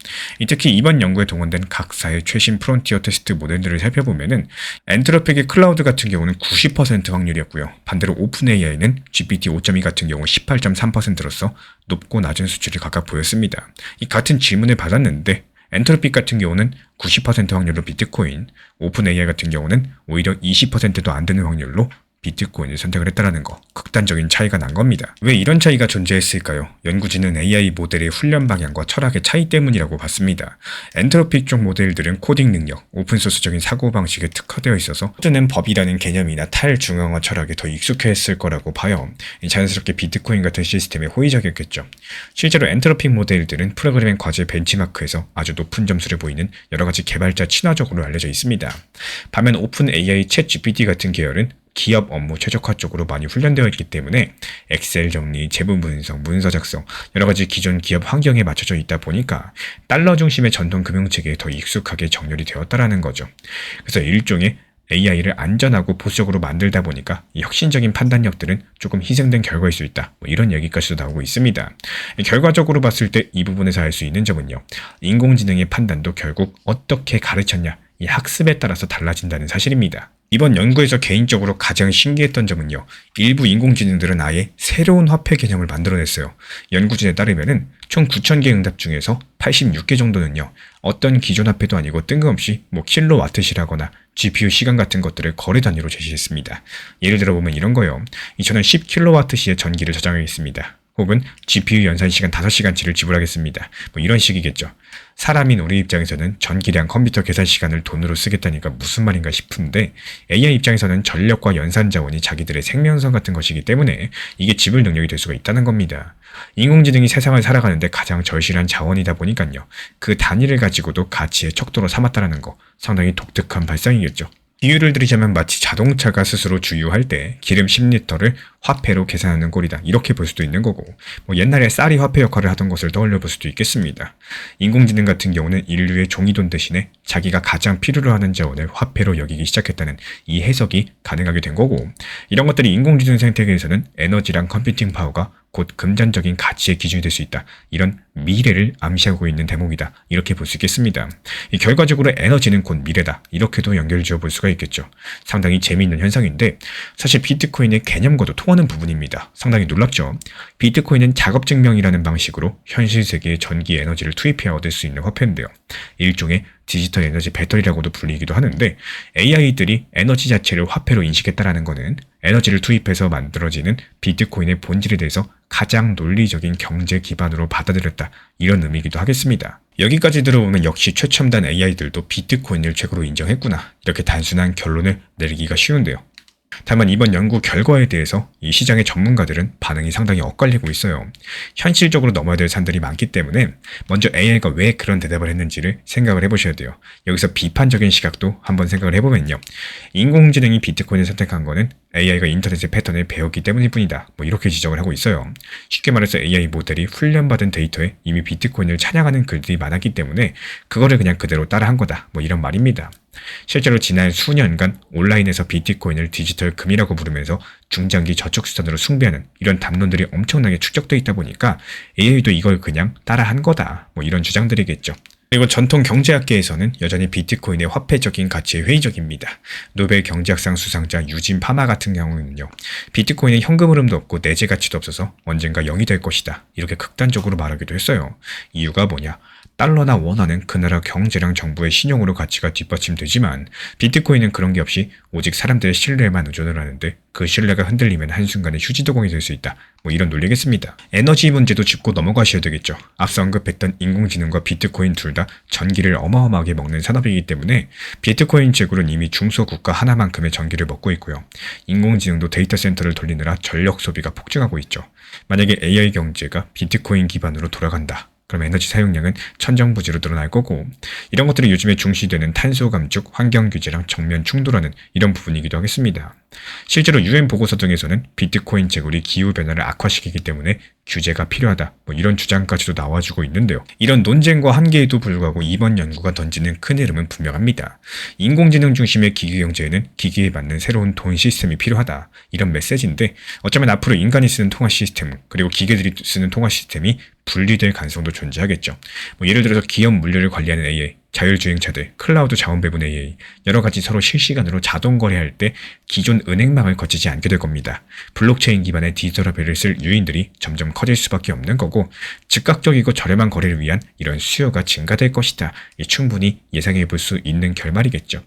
특히 이번 연구에 동원된 각사의 최신 프론티어 테스트 모델들을 살펴보면은 엔트로픽의 클라우드 같은 경우는 90% 확률이었고요. 반대로 오픈 AI는 GPT 5.2 같은 경우 18.3%로서 높고 낮은 수치를 각각 보였습니다. 이 같은 질문을 받았는데 엔트로픽 같은 경우는 90% 확률로 비트코인, 오픈 AI 같은 경우는 오히려 20%도 안 되는 확률로 비트코인을 선택을 했다는 거, 극단적인 차이가 난 겁니다. 왜 이런 차이가 존재했을까요? 연구진은 AI 모델의 훈련 방향과 철학의 차이 때문이라고 봤습니다. 엔트로픽 쪽 모델들은 코딩 능력, 오픈소스적인 사고방식에 특화되어 있어서 쓰는 법이라는 개념이나 탈중앙화 철학에 더 익숙했을 거라고 봐요. 자연스럽게 비트코인 같은 시스템에 호의적이었겠죠. 실제로 엔트로픽 모델들은 프로그래밍 과제 벤치마크에서 아주 높은 점수를 보이는 여러가지 개발자 친화적으로 알려져 있습니다. 반면 오픈 AI 챗 GPT 같은 계열은 기업 업무 최적화 쪽으로 많이 훈련되어 있기 때문에 엑셀 정리, 제품 분석, 문서 작성, 여러가지 기존 기업 환경에 맞춰져 있다 보니까 달러 중심의 전통 금융체계에 더 익숙하게 정렬이 되었다라는 거죠. 그래서 일종의 AI를 안전하고 보수적으로 만들다 보니까 이 혁신적인 판단력들은 조금 희생된 결과일 수 있다. 이런 얘기까지도 나오고 있습니다. 결과적으로 봤을 때 이 부분에서 알 수 있는 점은요. 인공지능의 판단도 결국 어떻게 가르쳤냐, 이 학습에 따라서 달라진다는 사실입니다. 이번 연구에서 개인적으로 가장 신기했던 점은요. 일부 인공지능들은 아예 새로운 화폐 개념을 만들어냈어요. 연구진에 따르면은 총 9,000개 응답 중에서 86개 정도는요. 어떤 기존 화폐도 아니고 뜬금없이 킬로와트시라거나 GPU 시간 같은 것들을 거래 단위로 제시했습니다. 예를 들어 보면 이런 거요. 저는 10킬로와트시의 전기를 저장하겠습니다. 혹은 GPU 연산 시간 5시간치를 지불하겠습니다. 이런 식이겠죠. 사람인 우리 입장에서는 전기량 컴퓨터 계산 시간을 돈으로 쓰겠다니까 무슨 말인가 싶은데 AI 입장에서는 전력과 연산 자원이 자기들의 생명선 같은 것이기 때문에 이게 지불 능력이 될 수가 있다는 겁니다. 인공지능이 세상을 살아가는데 가장 절실한 자원이다 보니까요. 그 단위를 가지고도 가치의 척도로 삼았다는 거 상당히 독특한 발상이겠죠. 비유를 드리자면 마치 자동차가 스스로 주유할 때 기름 10리터를 화폐로 계산하는 꼴이다. 이렇게 볼 수도 있는 거고 옛날에 쌀이 화폐 역할을 하던 것을 떠올려 볼 수도 있겠습니다. 인공지능 같은 경우는 인류의 종이돈 대신에 자기가 가장 필요로 하는 자원을 화폐로 여기기 시작했다는 이 해석이 가능하게 된 거고 이런 것들이 인공지능 생태계에서는 에너지랑 컴퓨팅 파워가 곧 금전적인 가치의 기준이 될 수 있다. 이런 미래를 암시하고 있는 대목이다. 이렇게 볼 수 있겠습니다. 결과적으로 에너지는 곧 미래다. 이렇게도 연결 지어 볼 수가 있겠죠. 상당히 재미있는 현상인데 사실 비트코인의 개념과도 통하는 부분입니다. 상당히 놀랍죠. 비트코인은 작업증명이라는 방식으로 현실 세계에 전기 에너지를 투입해야 얻을 수 있는 화폐인데요. 일종의 디지털 에너지 배터리라고도 불리기도 하는데 AI들이 에너지 자체를 화폐로 인식했다라는 것은 에너지를 투입해서 만들어지는 비트코인의 본질에 대해서 가장 논리적인 경제 기반으로 받아들였다. 이런 의미이기도 하겠습니다. 여기까지 들어오면 역시 최첨단 AI들도 비트코인을 최고로 인정했구나. 이렇게 단순한 결론을 내리기가 쉬운데요. 다만 이번 연구 결과에 대해서 이 시장의 전문가들은 반응이 상당히 엇갈리고 있어요. 현실적으로 넘어야 될 산들이 많기 때문에 먼저 AI가 왜 그런 대답을 했는지를 생각을 해보셔야 돼요. 여기서 비판적인 시각도 한번 생각을 해보면요. 인공지능이 비트코인을 선택한 거는 AI가 인터넷의 패턴을 배웠기 때문일 뿐이다. 이렇게 지적을 하고 있어요. 쉽게 말해서 AI 모델이 훈련받은 데이터에 이미 비트코인을 찬양하는 글들이 많았기 때문에 그거를 그냥 그대로 따라한 거다. 이런 말입니다. 실제로 지난 수년간 온라인에서 비트코인을 디지털 금이라고 부르면서 중장기 저축수단으로 숭배하는 이런 담론들이 엄청나게 축적되어 있다 보니까 AI도 이걸 그냥 따라한 거다. 이런 주장들이겠죠. 그리고 전통 경제학계에서는 여전히 비트코인의 화폐적인 가치에 회의적입니다. 노벨 경제학상 수상자 유진 파마 같은 경우는요. 비트코인은 현금 흐름도 없고 내재 가치도 없어서 언젠가 0이 될 것이다. 이렇게 극단적으로 말하기도 했어요. 이유가 뭐냐? 달러나 원화는 그 나라 경제랑 정부의 신용으로 가치가 뒷받침되지만 비트코인은 그런 게 없이 오직 사람들의 신뢰에만 의존을 하는데 그 신뢰가 흔들리면 한순간에 휴지도공이 될 수 있다. 이런 논리겠습니다. 에너지 문제도 짚고 넘어가셔야 되겠죠. 앞서 언급했던 인공지능과 비트코인 둘 다 전기를 어마어마하게 먹는 산업이기 때문에 비트코인 채굴은 이미 중소국가 하나만큼의 전기를 먹고 있고요. 인공지능도 데이터 센터를 돌리느라 전력 소비가 폭증하고 있죠. 만약에 AI 경제가 비트코인 기반으로 돌아간다. 그럼 에너지 사용량은 천정부지로 늘어날 거고, 이런 것들이 요즘에 중시되는 탄소 감축, 환경 규제랑 정면 충돌하는 이런 부분이기도 하겠습니다. 실제로 UN 보고서 등에서는 비트코인 채굴이 기후 변화를 악화시키기 때문에 규제가 필요하다, 이런 주장까지도 나와주고 있는데요. 이런 논쟁과 한계에도 불구하고 이번 연구가 던지는 큰 흐름은 분명합니다. 인공지능 중심의 기기 경제에는 기기에 맞는 새로운 돈 시스템이 필요하다, 이런 메시지인데, 어쩌면 앞으로 인간이 쓰는 통화 시스템, 그리고 기계들이 쓰는 통화 시스템이 분리될 가능성도 존재하겠죠. 예를 들어서 기업 물류를 관리하는 AI, 자율주행차들, 클라우드 자원 배분 AI, 여러 가지 서로 실시간으로 자동 거래할 때 기존 은행망을 거치지 않게 될 겁니다. 블록체인 기반의 디지털화폐를 쓸 유인들이 점점 커질 수밖에 없는 거고, 즉각적이고 저렴한 거래를 위한 이런 수요가 증가될 것이다. 충분히 예상해 볼 수 있는 결말이겠죠.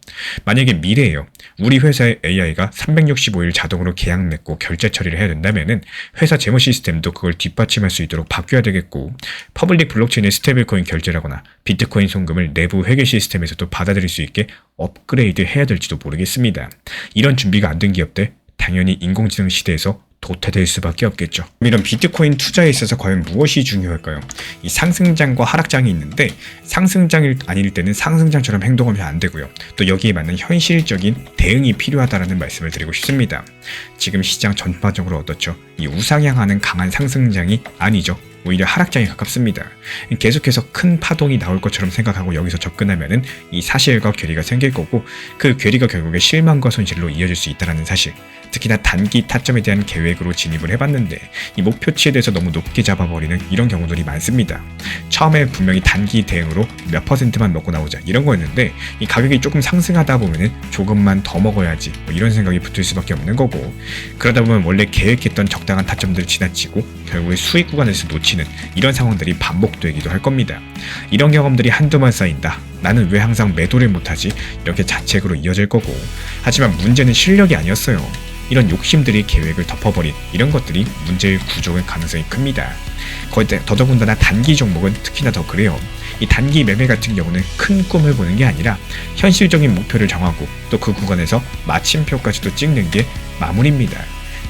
만약에 미래에요, 우리 회사의 AI가 365일 자동으로 계약 맺고 결제 처리를 해야 된다면은 회사 재무 시스템도 그걸 뒷받침할 수 있도록 바뀌어야 되겠고, 퍼블릭 블록체인의 스테이블코인 결제라거나 비트코인 송금을 내부 회계 시스템에서도 받아들일 수 있게 업그레이드 해야 될지도 모르겠습니다. 이런 준비가 안 된 기업들, 당연히 인공지능 시대에서 도태될 수밖에 없겠죠. 이런 비트코인 투자에 있어서 과연 무엇이 중요할까요? 이 상승장과 하락장이 있는데, 상승장이 아닐 때는 상승장처럼 행동하면 안 되고요. 또 여기에 맞는 현실적인 대응이 필요하다는 말씀을 드리고 싶습니다. 지금 시장 전반적으로 어떻죠? 이 우상향하는 강한 상승장이 아니죠. 오히려 하락장에 가깝습니다. 계속해서 큰 파동이 나올 것처럼 생각하고 여기서 접근하면은 이 사실과 괴리가 생길 거고, 그 괴리가 결국에 실망과 손실로 이어질 수 있다는 사실. 특히나 단기 타점에 대한 계획으로 진입을 해봤는데 이 목표치에 대해서 너무 높게 잡아버리는 이런 경우들이 많습니다. 처음에 분명히 단기 대응으로 몇 %만 먹고 나오자 이런 거였는데, 이 가격이 조금 상승하다 보면은 조금만 더 먹어야지 이런 생각이 붙을 수밖에 없는 거고, 그러다 보면 원래 계획했던 적당한 타점들을 지나치고 결국에 수익 구간에서 놓치는 이런 상황들이 반복되기도 할 겁니다. 이런 경험들이 한두번 쌓인다, 나는 왜 항상 매도를 못하지, 이렇게 자책으로 이어질 거고, 하지만 문제는 실력이 아니었어요. 이런 욕심들이 계획을 덮어버린 이런 것들이 문제의 구조의 가능성이 큽니다. 더더군다나 단기 종목은 특히나 더 그래요. 이 단기 매매 같은 경우는 큰 꿈을 보는 게 아니라 현실적인 목표를 정하고 또 그 구간에서 마침표까지도 찍는 게 마무리입니다.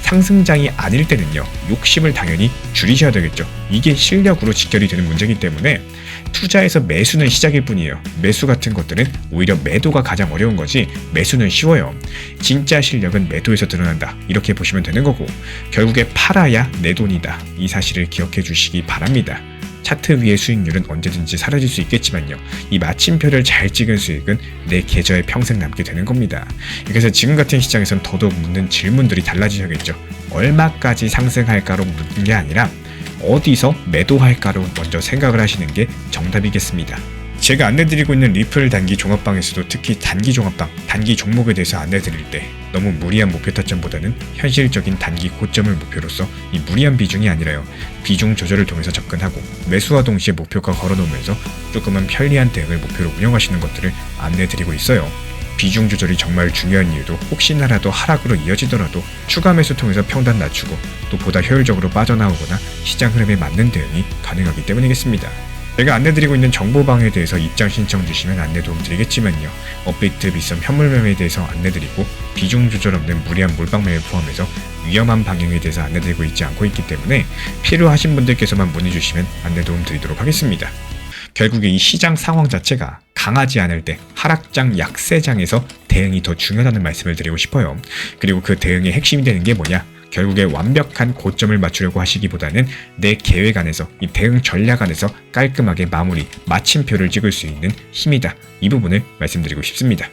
상승장이 아닐 때는요, 욕심을 당연히 줄이셔야 되겠죠. 이게 실력으로 직결이 되는 문제이기 때문에 투자에서 매수는 시작일 뿐이에요. 매수 같은 것들은 오히려 매도가 가장 어려운 거지 매수는 쉬워요. 진짜 실력은 매도에서 드러난다, 이렇게 보시면 되는 거고, 결국에 팔아야 내 돈이다, 이 사실을 기억해 주시기 바랍니다. 차트 위의 수익률은 언제든지 사라질 수 있겠지만요, 이 마침표를 잘 찍은 수익은 내 계좌에 평생 남게 되는 겁니다. 그래서 지금 같은 시장에선 더더욱 묻는 질문들이 달라지셔야겠죠. 얼마까지 상승할까로 묻는 게 아니라 어디서 매도할까로 먼저 생각을 하시는 게 정답이겠습니다. 제가 안내드리고 있는 리플 단기 종합방에서도 특히 단기 종합방, 단기 종목에 대해서 안내드릴 때 너무 무리한 목표 타점보다는 현실적인 단기 고점을 목표로서 이 무리한 비중이 아니라요, 비중 조절을 통해서 접근하고 매수와 동시에 목표가 걸어놓으면서 조금은 편리한 대응을 목표로 운영하시는 것들을 안내드리고 있어요. 비중 조절이 정말 중요한 이유도 혹시나라도 하락으로 이어지더라도 추가 매수 통해서 평단 낮추고 또 보다 효율적으로 빠져나오거나 시장 흐름에 맞는 대응이 가능하기 때문이겠습니다. 제가 안내드리고 있는 정보방에 대해서 입장 신청 주시면 안내 도움 드리겠지만요, 업비트 비썸 현물 매매에 대해서 안내드리고 비중 조절 없는 무리한 몰빵 매매 포함해서 위험한 방향에 대해서 안내드리고 있지 않고 있기 때문에 필요하신 분들께서만 문의 주시면 안내 도움 드리도록 하겠습니다. 결국에 이 시장 상황 자체가 강하지 않을 때 하락장, 약세장에서 대응이 더 중요하다는 말씀을 드리고 싶어요. 그리고 그 대응의 핵심이 되는 게 뭐냐? 결국에 완벽한 고점을 맞추려고 하시기보다는 내 계획 안에서, 이 대응 전략 안에서 깔끔하게 마무리, 마침표를 찍을 수 있는 힘이다. 이 부분을 말씀드리고 싶습니다.